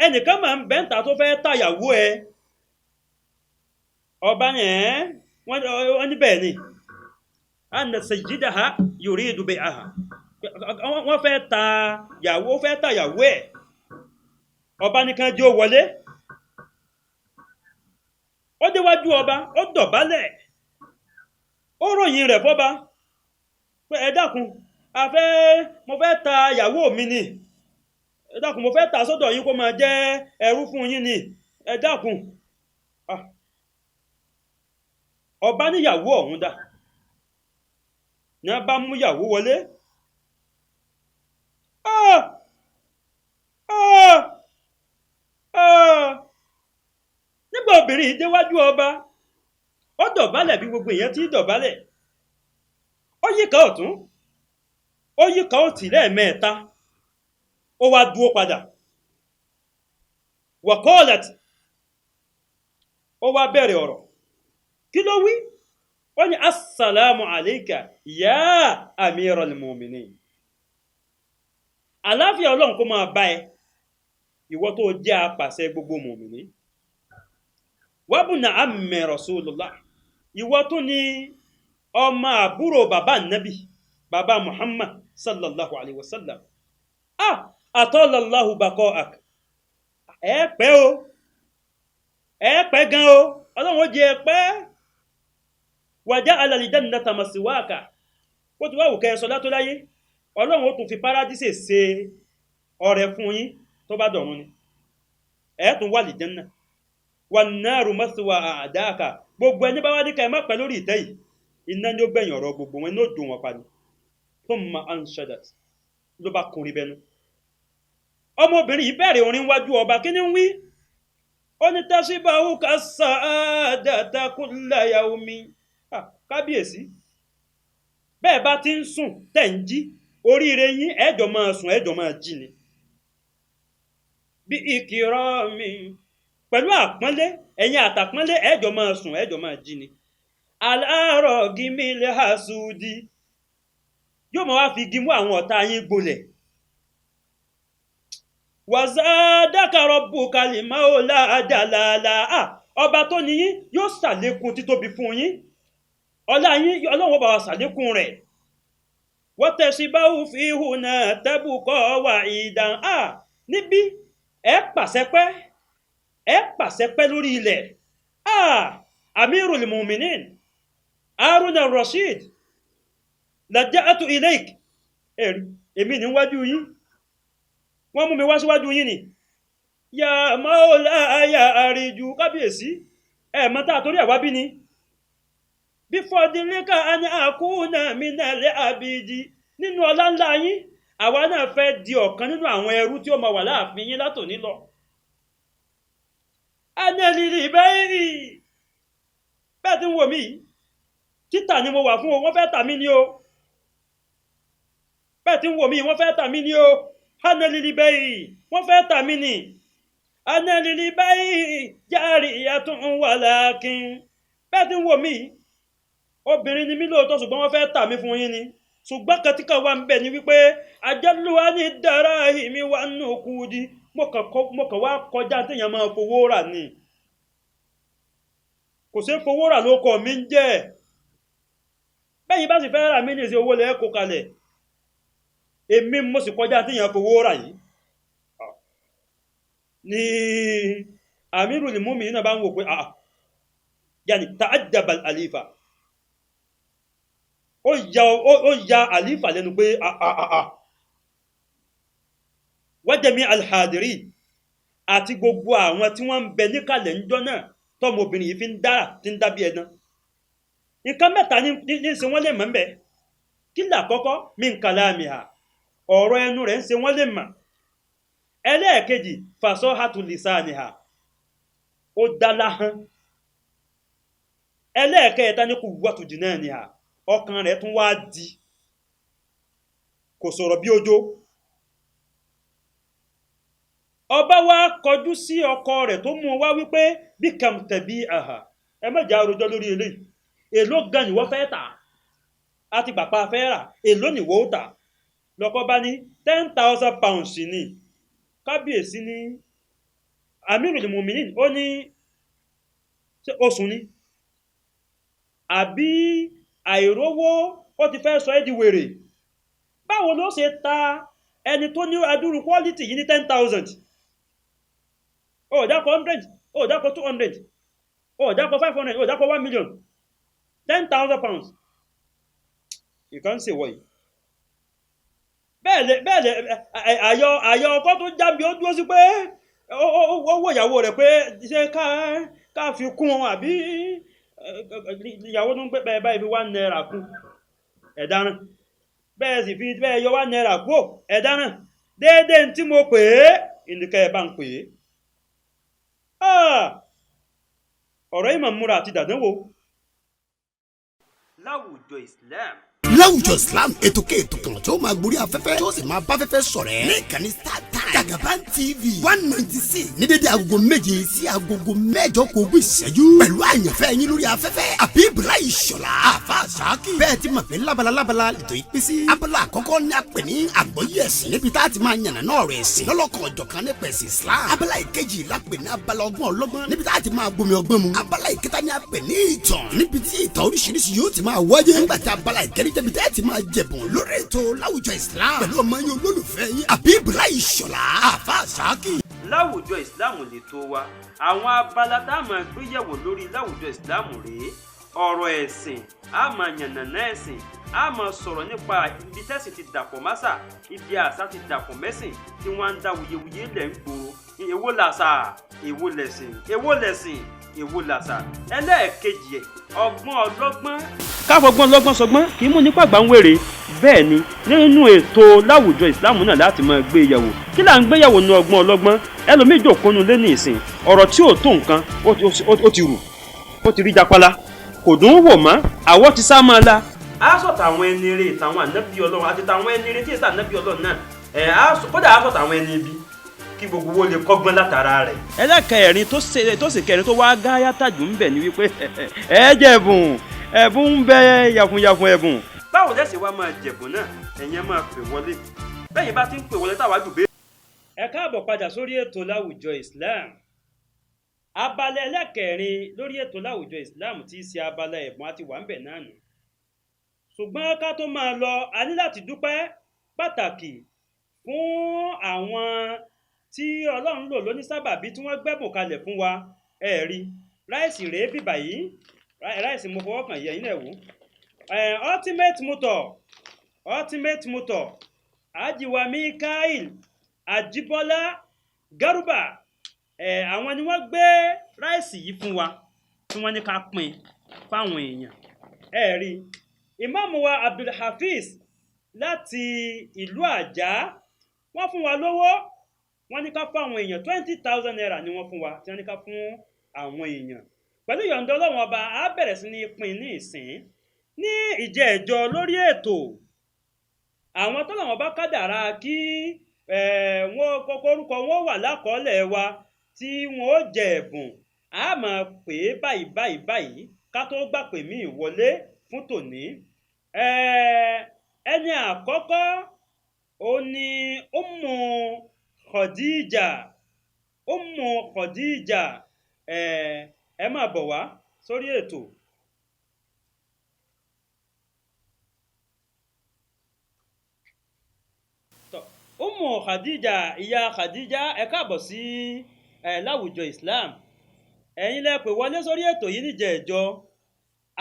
ẹnìkan máa ń bẹ́ńtà tó fẹ́ ta ìyàwó ẹ̀. ọba yẹn wọ́n ní bẹ́ẹ̀ ni anna sayyidaha yuridu bai'aha wọ́n fẹ́ ta ìyàwó ẹ̀. ọba nìkan jẹ́ ó wọlé. ó déwájú ọba ó dọ̀bálẹ̀ ó ròyìn rẹ̀ fọ́ba pé ẹ dákun mo fẹ́ ta ìyàwó mi ni ẹ dákun mo fẹ́ ta sọ́dọ̀ yín kó máa jẹ́ ẹrú fún yín ni ẹ dákun. ọba níyàwó ọ̀hún dà ní a bá mú ìyàwó wọlé. nígbà obìnrin yìí déwájú ọba ó dọ̀bálẹ̀ bí gbogbo èèyàn ti dọ̀bálẹ̀ ó yíká ọ̀tún ó yíká òsì lẹ́ẹ̀mẹ́ta ó wá dúó padà waqalat ó wá bẹ̀rẹ̀ ọ̀rọ̀ kí ló wí ó ní assalamu alayka ya amiral mu'minin àlàáfíà ọlọ́run kó máa bá ẹ ìwọ tó jẹ́ apàṣẹ gbogbo mùmìnì wabuna amme rasulullah ìwọ tó ní ọmọ àbúrò bàbá nabi bàbá muhammad sallallahu alaihi wasallam atalallahu baqa'ak ẹ pẹ́ o ẹ pẹ́ gan o ọlọ́run ó jẹ́ pẹ́ waja'ala al-jannata maswaka ó ti wá òkè ẹ̀sọ́ látó láyé ọlọ́run ó tún fi paradíṣe ṣe ọrẹ fún yín tó bá dọ̀run ni ẹ tún wà lìjẹ́nnà wan-naru mathwa a'daka gbogbo ẹni bá wá ní ká ẹ má pẹ́ lórí ìtẹ́ yìí iná ni ó gbẹ̀yìn ọ̀rọ̀ gbogbo wọn ní ó dùn wọn padì thumma anshadat ló bá kùnrin bẹnu. ọmọbìnrin yìí bẹ̀rẹ̀ orin wájú ọba kí ni ń wí ó ní tasibahu kas-sa'adata kulla yawmi kábíyèsí bẹ́ẹ̀ bá ti ń sùn tẹ̀ ń jí oríire yín ẹ̀jọ̀ máa sùn ẹ̀jọ̀ máa jí ni bí ikrami pẹ̀lú àpọ́nlé ẹ̀yin àtàpọ́nlé ẹjọ́ máa sùn ẹjọ́ máa jí ni aláàárọ̀ gímílẹ̀ hasudi yóò máa wá fi gímú àwọn ọ̀tá yín gbolẹ̀ wàzádàkà rabbuka limaula àdàlàlà ọba tó ní yín yóò ṣàlékún títóbi fún yín ọlá yín ọlọ́run bá wa ṣàlékún rẹ̀ wọ́tẹ̀síbáwù fi hùnà tẹ́bùkọ́ wà ìdàn níbí ẹ pàṣẹpẹ́ lórí ilẹ̀ amirul mu'minin haruna rashid laja'atu ilayk èmi níwájú yín wọ́n mú mi wá síwájú yín ni ya maulaya àríjú kábíyèsí mọ́ta torí ẹ̀wá bí ni bí fọdílíkà ní àkúnà mínàlẹ́ àbídí nínú ọlá ńlá yín àwa náà fẹ́ di ọ̀kan nínú àwọn ẹrú tí ó máa wà láàfin yín látòní lọ anẹ́lìlì bẹ́ẹ̀rì bẹ́ẹ̀ tí ń wò mí títà ni mo wà fún o wọ́n fẹ́ tà mí ní o bẹ́ẹ̀ tí ń wò mí wọ́n fẹ́ tà mí ní o anẹ́lìlì bẹ́ẹ̀rì wọ́n fẹ́ tà mí ní anẹ́lìlì bẹ́ẹ̀rì jáàrí ìyàtún wà láàkín bẹ́ẹ̀ tí ń wò mí obìnrin ni mí lóòótọ́ ṣùgbọ́n wọ́n fẹ́ tà mí fún yín ni ṣùgbọ́n kẹtíkà wà ń bẹ̀ ni wípé àjálùwá ní dára ìmí wà nù kú di mo kàn wá kọjá téèyàn máa fowó rà ni kò sí fowó rà ló kọ mí ń jẹ́ bẹ́yìn bá sì fẹ́ rà mí ní ìṣe owó lẹ́ẹ̀kọ́ kalẹ̀ èmi mo sì kọjá téèyàn fowó rà yìí ni Amirul Mu'minin náà bá ń wò pé yàní ta'addaba al-alifa ó ya àlífà lẹ́nu pé wajami al-hadiri àti gbogbo àwọn tí wọ́n ń bẹ níkàlẹ̀ ńjọ́ náà tọ́mọbìnrin yìí fi ń dára tí ń dábí ẹ̀dán nǹkan mẹ́ta ní ṣe wọ́n lè mọ̀ ń bẹ kí làkọ́kọ́ min kalamiha ọ̀rọ̀ ẹnu rẹ̀ ń ṣe wọ́n lè mọ̀ ẹlẹ́ẹ̀kejì fasahatu lisaniha ó dá láhán ẹlẹ́ẹ̀kẹta ní quwwatu jinaniha ọkàn rẹ̀ tún wá di kò sọ̀rọ̀ bí ojó ọba wá kọjú sí ọkọ rẹ̀ tó mú wá wípé bí kàmtẹ̀bí àhà ẹ mẹ́jà àròjọ́ lórí eléyìí èló gan ni wọ́n fẹ́ tà àti bàbá fẹ́ rà èló ni wọ́n tà lọ́kọ bá ní 10,000 pounds ní kábíyèsí ní Amirul Mu'minin ó ní oṣù ní àbí àìrówó ó ti fẹ́ sọ ẹ́ di wèrè báwo ló ṣe ta ẹni tó ní adúrú quality yìí ní 10,000 ó dákọ̀ 100 ó dákọ̀ 200 ó dákọ̀ 500 ó dákọ̀ 1 million 10,000 pounds ìkan ṣe wọ̀nyí bẹ́ẹ̀lẹ̀ àyọ ọkọ tó jábí ó dúró sí pé owó ìyàwó rẹ̀ pé ṣe ká fi kún àbí ìyàwó tó ń pẹ́ bẹ́ẹ̀ báyìí fi 1 naira kún ẹ̀dánà bẹ́ẹ̀ sì fi bẹ́ẹ̀ yọ 1 naira kú ẹ̀dánà déédéé tí mo pè é ìnìkẹ́ ẹ̀ bá ń pè é ọ̀rọ̀ ìmọ̀ múra àti dàdánwò. Láwùjọ Islam ètò kan tí ó máa gborí afẹ́fẹ́ tí ó sì máa bá fẹ́fẹ́ sọ̀rẹ́ ní ìkànnì StarTimes Jagaban TV 196 ní dédé agogo 7 sí agogo 8 kò gbé ìṣẹ́jú pẹ̀lú àyànfẹ́ yín lórí afẹ́fẹ́ Abibulai Ìṣọ̀lá Àfà Ṣákì bẹ́ẹ̀ ti mọ̀ pé lábala ètò ìpínsí abala àkọ́kọ́ ní apẹ̀ ní àgbọ́yé ẹ̀sìn níbi tá a ti máa yànnà náà rẹ̀ ẹ̀sìn lọ́lọ́kan ọ̀jọ̀kan nípa ẹ̀sìn Islam abala ìkejì lápẹ̀ ní abala ọgbọ́n ọlọ́gbọ́n níbi tá a ti máa gbomi ọgbọ́n mu abala ìkẹta ní apẹ̀ ní ìtàn níbi tí ìtàn oríṣiríṣi yóò ti máa wáyé nígbà tí abala ìkẹrin tẹ́bi tẹ́ ti máa jẹ̀bùn lórí ètò Láwùjọ Islam pẹ̀lú ọmọ yín olólùfẹ́ yín Abibulai Ìṣọ̀lá Àfà Ṣákì. Láwùjọ Islam lè tó wa àwọn abala tá a máa gbé yẹ̀wò lórí Láwùjọ Islam rèé ọ̀rọ̀ ẹ̀sìn a máa yànnàná ẹ̀sìn a máa sọ̀rọ̀ nípa ibi tẹ́sìn ti dàpọ̀ másà ibi àṣà ti dàpọ̀ mẹ́sìn tí wọ́n ń dá wuyewuye lẹ̀ ń gbòòrò èwo làṣà èwo lẹ̀sìn èwo lẹ̀sìn èwo làṣà ẹlẹ́ẹ̀kejì ẹ̀ ọgbọ́n ọlọ́gbọ́n. káfọgbọ́n lọ́gbọ́n sọgbọ́n kì í mú nípa àgbà ń wèrè bẹ́ẹ̀ ni nínú ètò Láwùjọ Ìsìláàmù náà láti máa gbé yẹ̀wò kí là ń gbé yẹ̀wò nu ọgbọ́n ọlọ́gbọ́n ẹlòmíì jòkónú lé ní ìsìn ọ̀rọ̀ tí ò tó nǹkan ó ti rù ó ti rí japala kò dùn ún wò mọ́ àwọ̀ ti sá máa la. a sọ̀tà àwọn ẹni eré ìtàwọn ànábì Ọlọ́run àti tàwọn ẹni eré tí èsì ànábì Ọlọ́run náà kódà a sọ̀tà àwọn ẹni ibi kí gbogbo owó lè kọ́gbọ́n látara rẹ̀. ẹlẹ́kẹ̀ẹ́rin tó sì kẹrin tó wá gáyà tàjù ń bẹ̀ ni wípé ẹ jẹ̀bùn ẹ̀bùn ń bẹ yàfùnyàfùn ẹ̀bùn. báwo lẹ́sìn wá máa jẹ̀bùn náà ẹ̀yin máa pè wọlé bẹ́yìn bá ti ń pè wọlé táwa jù bẹ́ẹ̀. ẹ káàbọ̀ padà sórí ètò láwùjọ Islam. abala ẹlẹ́kẹ̀ẹ́rin lórí ètò láwùjọ Islam tí í ṣe abala ẹ̀bùn àti wà ń bẹ̀ náà nù. ṣùgbọ́n ká tó máa lọ a ní láti dúpẹ́ pàtàkì fún àwọn tí Ọlọ́run lò lónísábàbí tí wọ́n gbẹ́bùn kalẹ̀ fún wa ẹ̀rí ráìsì rèé bìbà yìí ráìsì mo fọwọ́ kàn yẹ yín ẹ̀wò ultimate motor ajiwa Mikael Ajibola Garuba àwọn ni wọ́n gbé ráìsì yìí fún wa tí wọ́n ní ká pín fáwọn èèyàn ẹ̀rí ìmáàmù wa Abdulhafiz láti ìlú Àjà wọ́n fún wa lówó wọ́n ní ká fún àwọn èèyàn 20,000 naira ni wọ́n fún wa tí wọ́n ní ká fún àwọn èèyàn pẹ̀lú ìyọ̀ǹda Ọlọ́run ọba á bẹ̀rẹ̀ sí ní pín ní ìsìn ní ìjẹ́ẹ̀jọ lórí ètò àwọn tọ́lọ́run bá kádàrá kí wọ́n kọ́kọ́ orúkọ wọn wà lákọọ́lẹ̀ wa tí wọ́n ó jẹ ẹ̀bùn á máa pè é báyìí ká tó gbà pè mí ìwọlé fún tòní ẹni àkọ́kọ́ ó ní Ummu Khadija ẹ máa bọ̀ wá sórí ètò. Ummu Khadija ìyá Khadija ẹ káàbọ̀ sí láwùjọ Islam ẹ̀yin lẹ pè wọlé sórí ètò yìí níjẹ̀ẹ́jọ́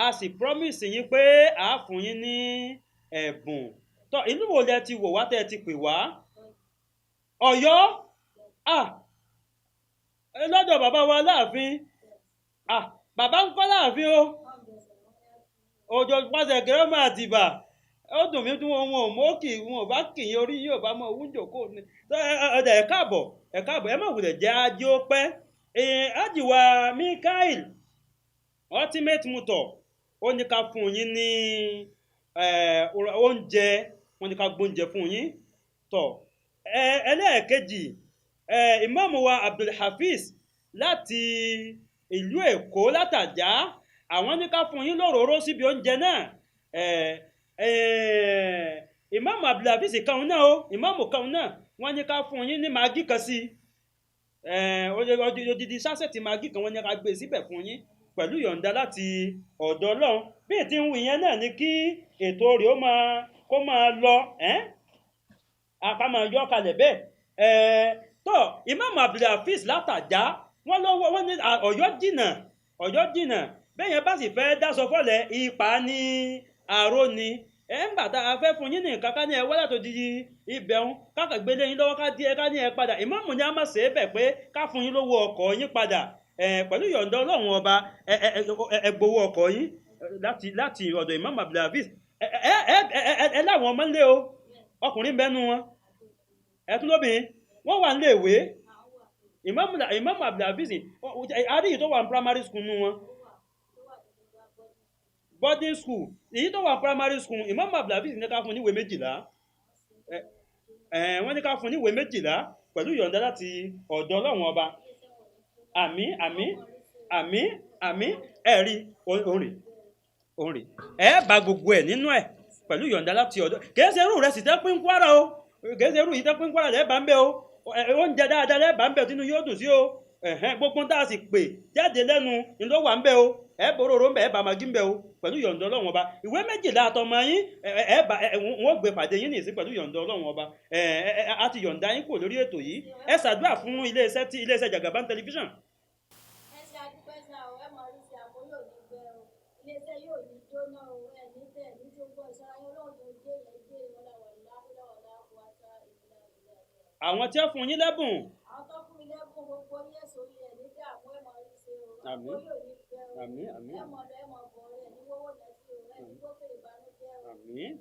a sì promise yín pé a fún yín ní ẹ̀bùn tó ìlú wo lẹ ti wò wá tẹ́ ẹ ti pè wá Ọ̀yọ́ lọ́dọ̀ bàbá wa láàfin bàbá ń kọ́ láàfin o òjò pàṣẹ kẹrẹ́ máa ti bà ó dùn mí tí wọn ò mọ́kì wọn ò bá kìyìn orí yóò bá mọ oúnjẹ kò ní ọ̀dà ẹ̀ káàbọ̀ ẹ má wulẹ̀ jẹ́ ajé ó pẹ́ ajiwa Mikael ultimate motor ó ní ká fún yín ní oúnjẹ wọn ní ká gbóúnjẹ fún yín tọ̀ ẹlẹ́ẹ̀kejì ìmáàmù wa Abdulhafiz láti ìlú Èkó látàjá àwọn ní ká fún yín lóróró síbi oúnjẹ náà ìmáàmù Abdulhafiz kan náà ìmáàmù kan náà wọ́n ní ká fún yín ní magi kan sí odidi sásẹ̀tì magi kan wọ́n ní ká gbé síbẹ̀ fún yín pẹ̀lú yọ̀ǹda láti ọ̀dọ̀ Ọlọ́run bí ètí ń wù yẹn náà ni kí ètò rẹ̀ kó máa lọ apá máa yọ kalẹ̀ bẹ́ẹ̀ tó ìmáàmù Abdulhafiz látàjá wọ́n ní Ọ̀yọ́ jìnnà bẹ́ẹ̀ yẹn bá sì fẹ́ dáṣọ fọ́lẹ̀ ipa ní àró ni ńgbà tá a fẹ́ fún yín ní nǹkan ká ní ẹ wọ́lá tó di ibẹ̀hún káàkiri gbélé yín lọ́wọ́ ká ní ẹ padà ìmáàmù ni a máa ṣe é bẹ̀ pé ká fún yín lówó ọkọ̀ yín padà pẹ̀lú ìyọ̀ǹda Ọlọ́run ọba ẹ gbowó ọkọ̀ yín láti ọ̀dọ̀ ìmáàmù Abdulhafiz ẹ láwọn ọmọ ńlẹ̀ o ọkùnrin bẹ́nu wọn ẹ tún lóbìnrin wọ́n wà nílé ìwé ìmáàmù Abdulhafiz àríyìn tó wà ní primary school nù wọn boarding school èyí tó wà primary school ìmáàmù Abdulhafiz ní ká fún níwèé 12 wọ́n ní ká fún níwèé 12 pẹ̀lú ìyọ̀ǹda láti ọ̀dọ̀ Ọlọ́run ọba àmín ẹ̀rí òǹrì bá gbogbo ẹ̀ nínú ẹ̀ pẹ̀lú ìyọ̀ǹda láti ọ̀dọ̀ kìí ṣe irú rẹ̀ sì tẹ́ pín Kwara o kìí ṣe irú yìí tẹ́ pín Kwara lẹ́ẹ̀bà ń bẹ́ o oúnjẹ dáadáa lẹ́ẹ̀bà ń bẹ́ tínú yóò dùn sí o gbogbo tá a sì pè jáde lẹ́nu ló wà ń bẹ́ o bòròrò ń bẹ́ bá magi ń bẹ́ o pẹ̀lú ìyọ̀ǹda Ọlọ́run ọba ìwé 12 àtọmọ yín wọ́n gbé pàdé yín nìsín pẹ̀lú ìyọ̀ǹda Ọlọ́run ọba a ti yọ̀ǹda yín kò lórí ètò yìí ẹ ṣàdúrà fún iléeṣẹ́ Jagaban Television. ẹ ṣe àdúpẹ́ sá o ẹ máa rí sí àpò yóò ní gbẹ o iléeṣẹ́ yóò ní jóná o ẹ ní tẹ̀ ní tó gbọ́ ìṣara yín Ọlọ́run tó gbé yẹn gbé àwọn tí ó fún yín lẹ́bùn. àwọn tó fún yín lẹ́bùn gbogbo yín èso yẹn nígbà àwọn ẹ̀ máa rí sí o. àmín àmín ẹ̀ mọ̀ lọ ẹ̀ mọ̀ bọ̀ ẹ̀ ní wọ́wọ́ lẹ́sí o ẹ̀ ní gbókè ìbànújẹ́ o. àmín.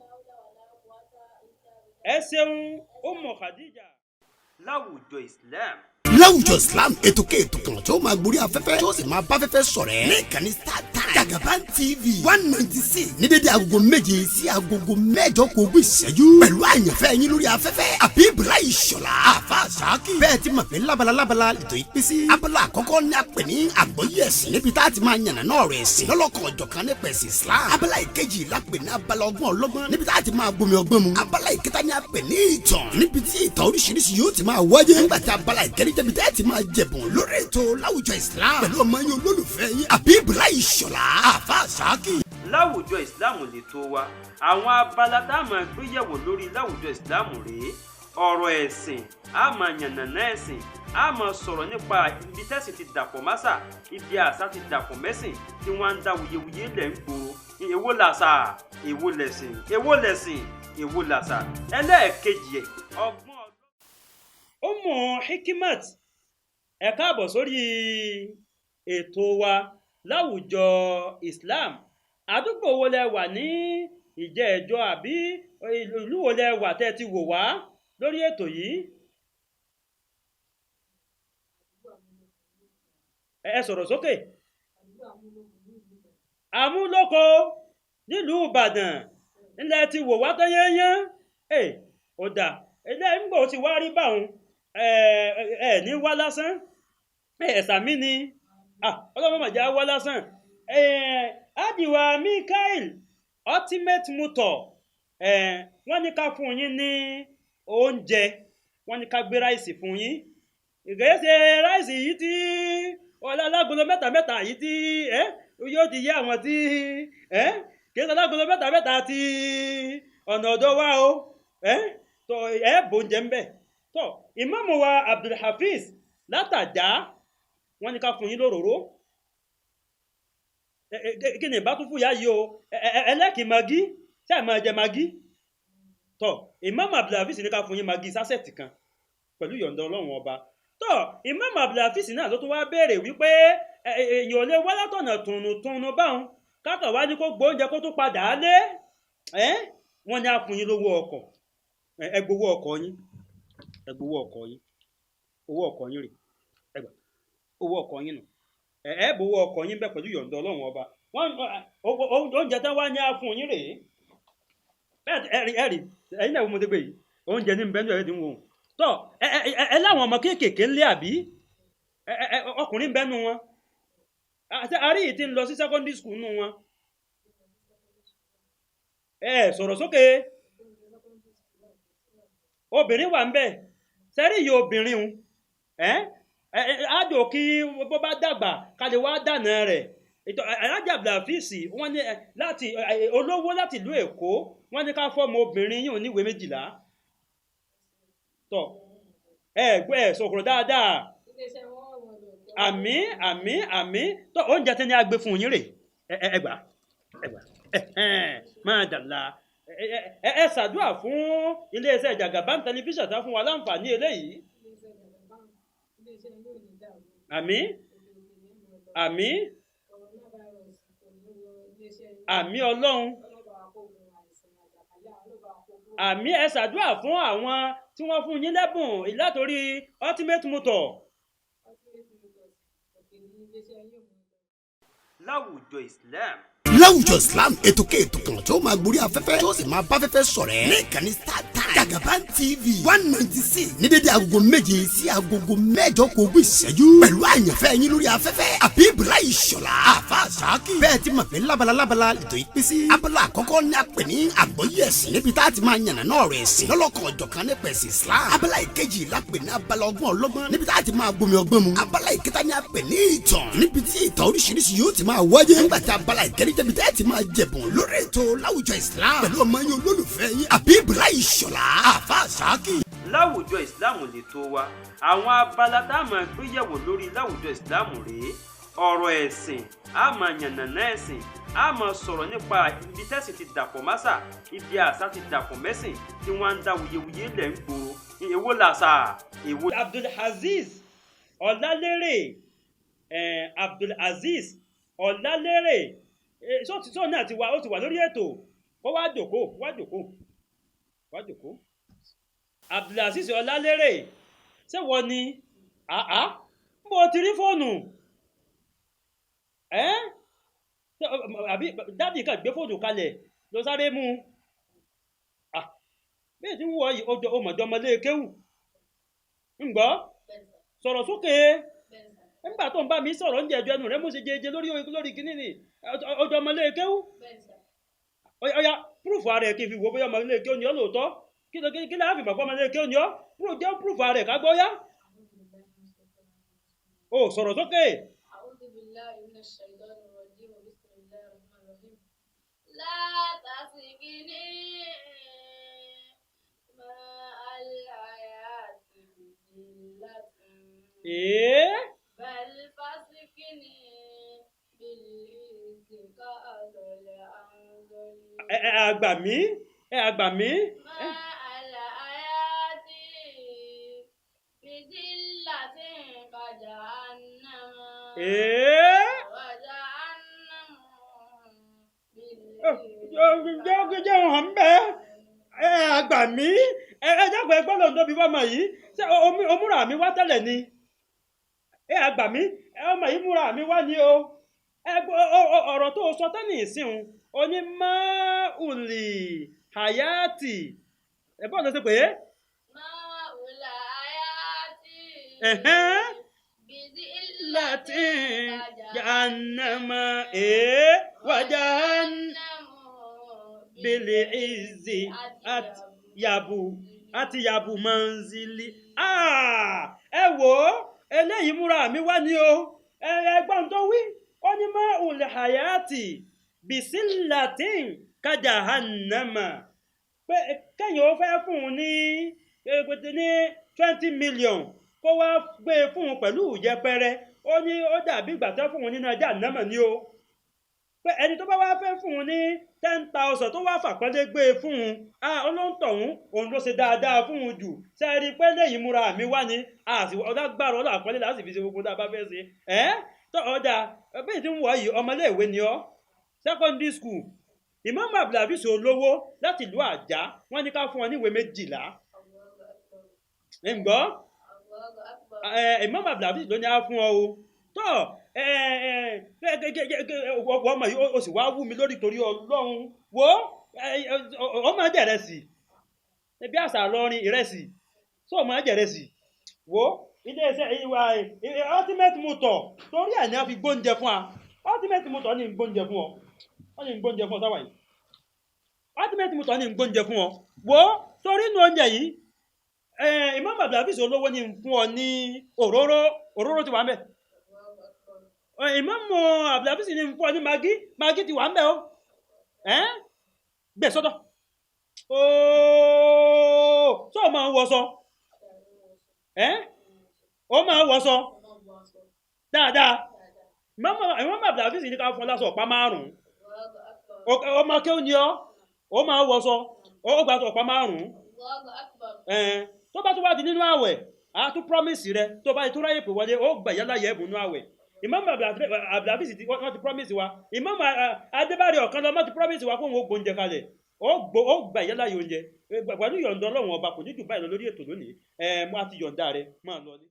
ẹ ṣeun Ummu Khadija. láwùjọ Islam. láwùjọ Islam ètò kan tí ó máa gborí afẹ́fẹ́ tí ó sì máa bá afẹ́fẹ́ sọ̀rẹ́ ní ìkànnì StarTimes Jagaban TV 196 ní dédé agogo méje sí agogo mẹ́jọ kò gbé ìṣẹ́jú pẹ̀lú àyànfẹ́ yín lórí afẹ́fẹ́ Abibulayi Ṣọlá àfa Ṣáàkì. bẹ́ẹ̀ ti mọ̀ pé lábala ètò ìpín sí abala àkọ́kọ́ ní apè ní àgbọ́yé ẹ̀sìn níbi tá a ti máa yànnà náà rẹ̀ ẹ̀sìn lọ́lọ́kan ọ̀jọ̀kan nípa ẹ̀sìn Islam. abala ìkejì lápè ní abala ọgbọ́n ọlọ́gbọ́n níbi tá a ti máa gbomi ọgbọ́n mu. abala ìkẹta ní apè ní ìtàn níbi tí ìtàn oríṣiríṣi yóò ti máa wáyé. nígbà tí abala ìkẹrin jẹ́bi tá a ti máa jẹ̀bùn lórí ètò láwùjọ Islam pẹ̀lú ọmọ yín olólùfẹ́ yín Abibulayi Ṣọlá àfa Ṣáàkì. láwùjọ ìsìláàmù lè tó wa àwọn abala tá a máa gbé yẹ̀wò lórí láwùjọ ìsìláàmù rèé ọ̀rọ̀ ẹ̀sìn a máa yànnàná ẹ̀sìn a máa sọ̀rọ̀ nípa ibi tẹ́sìn ti dàpọ̀ másà ibi àṣà ti dàpọ̀ mẹ́sìn tí wọ́n ń dá wuyewuye lẹ̀ ń gbòòrò èwo làṣà èwo lẹ̀sìn èwo lẹ̀sìn èwo làṣà ẹlẹ́ẹ̀kejì ẹ̀ ọgbọ́n. Ummu Hikimat ẹ káàbọ̀ sórí ètò wa láwùjọ Islam. Àdúgbò wo lẹ wà ní ìjẹ́ẹ̀jọ́ àbí ìlú wo lẹ wà tẹ́ ti wò wá lórí ètò yìí? Ẹ sọ̀rọ̀ sókè. Amúlòkó nílùú Ìbàdàn nílẹ̀ ti wò wá tán yẹ́yẹ́. Ó dà ilé ńgbò ti wá rí báwọn ní wá lásán ẹ̀sàmí ni ọlọ́mọ màjá wá lásán. Àdìwà Mikael Ultimate Motor wọ́n ní ká fún yín ní oúnjẹ, wọ́n ní ká gbé ráìsì fún yín. Ìgbésẹ̀ ráìsì yìí tí alágolo mẹ́ta yìí tí yóò ti yé àwọn tí kìí alágolo mẹ́ta tí ọ̀nà ọ̀dọ̀ wa o tó bóúnjẹ ń bẹ̀. tó ìmáàmù wa Abdulhafiz látàjà wọ́n ní ká fún yín lóróró. Kí ni ìbá tún fún ìyá yìí o ẹlẹ́kì magi tí a máa jẹ magi. tó ìmáàmù Abdulhafiz ní ká fún yín magi sásẹ̀tì kan pẹ̀lú yọ̀ǹda Ọlọ́run ọba. tó ìmáàmù Abdulhafiz náà ló tún wá béèrè wípé èèyàn lè wá látọ̀nà tùnú báwọn káàkà wá ní kó gbóúnjẹ kó tún padà á lé wọ́n ní á fún yín lówó ọkọ̀. Ẹ gbowó ọkọ̀ yín, ẹ gbowó ọkọ̀ yín, owó ọkọ̀ yín rè ẹgbà owó ọkọ̀ yín nù ẹ gbowó ọkọ̀ yín bẹ́ẹ̀ pẹ̀lú yọ̀ǹda Ọlọ́run ọba. Oúnjẹ tán wá ní á fún yín rè ẹ̀rí ẹ̀yin náà mo ti gbé yìí oúnjẹ ní bẹ́ẹ̀ ní ọ̀rẹ́dì ń wò ó. tó ẹ láwọn ọmọ kéékèèké ńlẹ̀ àbí ọkùnrin bẹ́ẹ̀ nu wọn àrí yìí ti ń lọ sí secondary school nu wọn. Sọ̀rọ̀ sókè. Obìnrin wà ń bẹ̀ sẹ́rí yìí obìnrin un ájò kí bó bá dàgbà ká lè wá dànà rẹ̀. Alhaji Abdulhafiz wọ́n ní láti olówó láti ìlú Èkó wọ́n ní ká fọ́mọ obìnrin yìí níwèé 12. tó sọ̀kòrò dáadáa. àmín tó oúnjẹ tí ní a gbé fún yín rè ẹgbà máa dàlá. Ẹ ṣàdúrà fún iléeṣẹ́ Jagaban tẹlifíṣàn tá fún wa láǹfààní eléyìí. àmín Ọlọ́run. àmín ẹ ṣàdúrà fún àwọn tí wọ́n fún yín lẹ́bùn látòrí Ultimate Motor. láwùjọ Islam. láwùjọ Islam ètò kan tí ó máa gborí afẹ́fẹ́ tí ó sì máa bá afẹ́fẹ́ sọ̀rẹ́ ní ìkànnì StarTimes Jagaban TV 196 ní dédé agogo méje sí agogo mẹ́jọ kò gbé ìṣẹ́jú pẹ̀lú àyànfẹ́ yín lórí afẹ́fẹ́ Abibulayi Ṣọlá àfa Ṣáàkì. bẹ́ẹ̀ ti mọ̀ pé lábala ètò ìpín sí abala àkọ́kọ́ ní apè ní àgbọ́yé ẹ̀sìn níbi tá a ti máa yànnà náà rẹ̀ ẹ̀sìn lọ́lọ́kan ọ̀jọ̀kan nípa ẹ̀sìn Islam. abala ìkejì lápè ní abala ọgbọ́n ọlọ́gbọ́n níbi tá a ti máa gbomi ọgbọ́n mu. abala ìkẹta ní apè ní ìtàn níbi tí ìtàn oríṣiríṣi yóò ti máa wáyé. nígbà tí abala ìkẹrin jẹ́bi tẹ́ ti máa jẹ̀bùn lórí ètò láwùjọ Islam pẹ̀lú ọmọ yín olólùfẹ́ yín Abibulayi Ṣọlá àfa Ṣáàkì. láwùjọ ìsìláàmù lè tó wa àwọn abala tá a máa gbé yẹ̀wò lórí láwùjọ ìsìláàmù rèé ọ̀rọ̀ ẹ̀sìn a máa yànnàná ẹ̀sìn a máa sọ̀rọ̀ nípa ibi tẹ́sìn ti dàpọ̀ másà ibi àṣà ti dàpọ̀ mẹ́sìn tí wọ́n ń dá wuyewuye lẹ̀ ń gbòòrò èwo làṣà èwo. Abdulaziz Ọlálérè Abdulaziz Ọlálérè sọ náà ti wà lórí ètò kó wá jòkó. Abdulaziz Ọlálérè ṣé wọ́n ni bó ti rí fóònù àbí dádì kan gbé fóònù kalẹ̀ lọ sáré mú bí tí ń wọ yìí ó mọ̀jọ́ ọmọlé kéwù ń gbọ́ sọ̀rọ̀ sókè nígbà tó ń bá mi sọ̀rọ̀ ń jẹ̀jọ́ ẹnu rẹ̀ mú ṣe jẹjẹ lórí kíní ni ọjọ́ ọmọlé kéwù ọya púrùfù ààrẹ kí n fi wo bóyá ọmọlé kéwù ni ọ́ lóòótọ́ kí láàfin mọ̀ pé ọmọlé kéwù ni ọ́ jẹ́ púrùfù ààrẹ ká gbọ́ yá ó sọ̀rọ̀ sókè. A'udhu billahi minash shaitanir rajim. Bismillahir rahmanir rahim. La tasikini ma'al hayati bizillatin. Bal fasikini bil izika adol anzali. àgbà mí. Ma'al hayati bizillatin kajahannama. Jẹ́ hàn bẹ́ẹ̀ àgbà mí ẹjọ́gbẹ́ gbọ́dọ̀ tóbi fọ́mọ yìí ṣé omúra mi wá tẹ́lẹ̀ ni àgbà mí ọmọ yìí múra mi wá ní o ọ̀rọ̀ tó sọ tẹ́lẹ̀ ìsìn oní máùlì hayati ẹ̀bọ́n ló ṣe pé Máùlì hayati latin jahannama wajan bili izi àti yabu manzili ẹ wò eléyìí múra mi wá ní o ẹgbọ́n tó wí ó ní mọ́ ulẹ̀ hayati bisilatin kajahannama pé kẹ́yìn ó fẹ́ fún un ní 20 million kó wá gbé fún un pẹ̀lú yẹpẹrẹ ó ní ó dàbí ìgbà tó fún un nínú jahannama ni o pé ẹni tó bá wá fẹ́ fún un ní 10,000 tó wá fàpọ́nlé gbé fún un olóńtọ̀hún òun ló ṣe dáadáa fún un jù sẹ́ẹ̀rí pé lẹ́yìn múra mi wá ní ọ̀dàgbàrọ̀ ọ̀làpọ́nlé láti fi ṣe gbogbo tá a bá fẹ́ ṣe tó ọ̀dà bẹ́ẹ̀ tí ń wọ̀ yìí ọmọléèwé ni ọ́ secondary school Imam Abdulhafiz olówó láti ìlú Àjá wọ́n ní ká fún ọ níwèé 12 ǹgbọ́ Imam Abdulhafiz ló ní á fún ọ o tó ọmọ yìí ó sì wá wú mi lórí torí Ọlọ́run wo ọmọ jẹ̀rẹ̀sì bí àṣà lọrin ìrẹsì tó ọmọ jẹ̀rẹ̀sì wo ilé-iṣẹ́ ìwà ultimate motor torí ẹ̀ ní a fi gbóúnjẹ fún wa ultimate motor ní gbóúnjẹ fún ọ wọ́n ní gbóúnjẹ fún ọ sáwà yìí ultimate motor ní gbóúnjẹ fún ọ wo torí inú oúnjẹ yìí Imam Abdulhafiz olówó ní fún ọ ní òróró ti wà ń bẹ̀ Imam Abdulhafiz ní fún ọ ní magi ti wà ń bẹ̀ o gbẹ̀ sọ́dọ̀ tó o máa ń wọṣọ ó máa ń wọṣọ dáadáa Imam Abdulhafiz ní ká fún ọ láṣọ ọ̀pá 5 ọmọ kéwù ni ọ́ ó máa ń wọṣọ ó gbà sọ ọ̀pá 5 tó bá tó wá di nínú àwẹ̀ a tún promise rẹ tó bá tó ráyè pè wọlé ó gbà yálà yẹ ẹ̀bùn nínú àwẹ̀ Imam Abdulhafiz wọ́n ti promise wa Imam Adébárí ọ̀kan lọ́mọ́ ti promise wa kó wọn ó gbóúnjẹ kalẹ̀ ó gbà yálà yẹ oúnjẹ pẹ̀lú yọ̀ǹda Ọlọ́run ọba kò ní jù báyìí lọ lórí ètò lónìí mo á ti yọ̀ǹda rẹ máa lọ ní.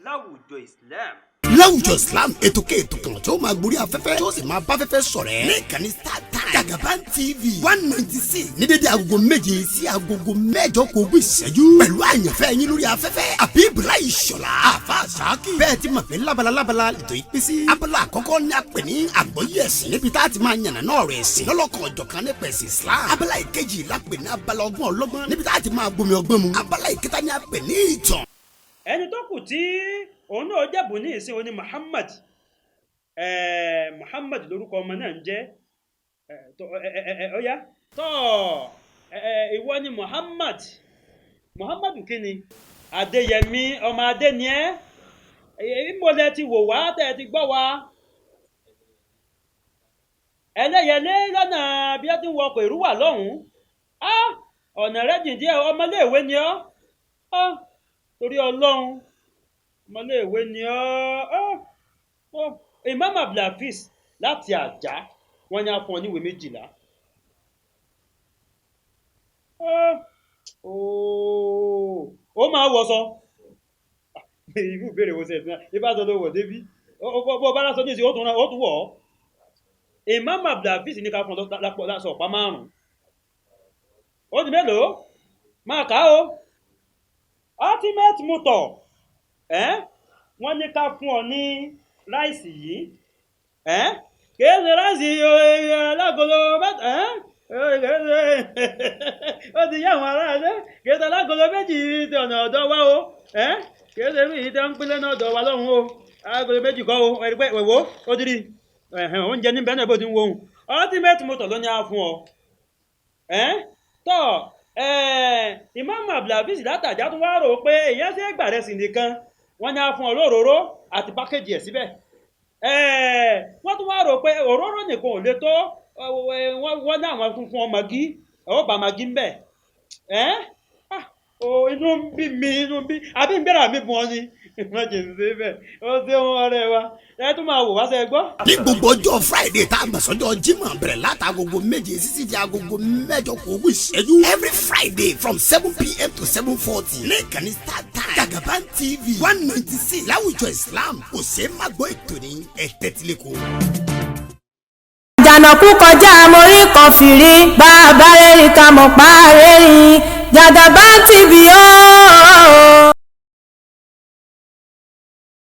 Láwùjọ Islam láwùjọ Islam ètò kéètò kan tí ó máa gborí afẹ́fẹ́ tí ó sì máa bá afẹ́fẹ́ ṣọ̀rẹ́ ní ìkànnì StarTimes Jagaban TV 196 ní dédé agogo 7 sí agogo 8 kò gbé ìṣẹ́jú pẹ̀lú àyànfẹ́ yín lórí afẹ́fẹ́ Abibulai Ìṣọ̀lá àfa Ṣáàkì bẹ́ẹ̀ ti mọ̀ pé lábala ètò ìpín sí abala àkọ́kọ́ ní àpè ní àgbọ́yé ẹ̀sìn níbi tá a ti máa yànnà náà rẹ̀ ẹ̀sìn lọ́lọ́kan ọ̀jọ̀kan nípa ẹ̀sìn Islam abala ìkejì lápè ní abala ọgbọ́n ọlọ́gbọ́n níbi tá a ti máa gbomi ọgbọ́n mu abala ìkẹta ní àpè ní ìtàn. ẹni tó kù tí òun náà jẹ́bù ní ìsìn oní Muhammad lórúkọ ọmọ náà ń jẹ́ ọ̀yá tọ́ ìwọ ni Muhammadu kí ni Adéyẹmí ọmọ adé ni ìmọ̀lẹ̀ ti wò wá tẹ́ ti gbọ́ wa ẹlẹ́yẹlé lọ́nà bí ó ti ń wọkọ̀ ìrúwà lọ́hùn-ún ọ̀nà rẹ̀ jìn díẹ̀ ọmọléèwé ni ọ́ torí Ọlọ́run ọmọléèwé ni ọ́ Imam Abdulhafiz láti Àjá wọ́n ní a fún ọ níwèé 12 ó máa wọṣọ irú ìbéèrè wo ṣe ìbá sọ ló wọ̀ débí bó bá lásọ ní ìsìn ó tún wọ̀ Imam Abdulhafiz ní ká fún lásọ ọ̀pá 5 ó di mélòó máa kà ó ultimate motor wọ́n ní ká fún ọ ní ráìsì yìí kéèsè ráìsì alágolo mẹ́ta ó ti yá àwọn ará kéèsè alágolo méjì ti ọ̀nà ọ̀dọ̀ wa o kéèsè rí ìdá ń pínlẹ̀ náà ọ̀dọ̀ wa lọ́hùn o alágolo méjì kọ́ o ẹ̀rí pé wẹ̀wọ́ ó ti rí oúnjẹ ní bẹ́ẹ̀ náà bó ti ń wo ohun ultimate motor ló ní á fún ọ tọ́ Imam Abdulhafiz látàjá tó wá rò pé èyàn sí ẹgbà rẹ̀ sì nìkan wọ́n ní á fún ọ lóróró àti pákéjì ẹ̀ síbẹ̀ wọ́n tún wá rò pé òróró nìkan ò lè tó wọ́n ní àwọn fún ọ magi ọba magi ń bẹ̀ inú ń bí mi àbí ń bẹ̀rẹ̀ mi bùn ọ ni wọ́n jẹ́ ṣe bẹ́ẹ̀ ó ṣe wọn ọ̀rẹ́ wa ẹ tún máa wò wá sẹ́ gbọ́. ní gbogbo ọjọ́ Friday tá a mọ̀ sọ́jọ́ Jímọ̀ bẹ̀rẹ̀ látagogo 7 sísí di agogo 8 kù ogún ìṣẹ́jú every Friday from 7 p.m. to 7:40 ní ìkànnì StarTimes Jagaban TV 196 láwùjọ Islam kò ṣe é má gbọ́ ètò ní ẹ̀tẹ́tìlẹ́kọ̀ọ́. Àjànàkú kọjá mo rí kan fìrí bàbá rẹ̀ rí ká mọ̀ pa rẹ̀ rí Jagaban TV.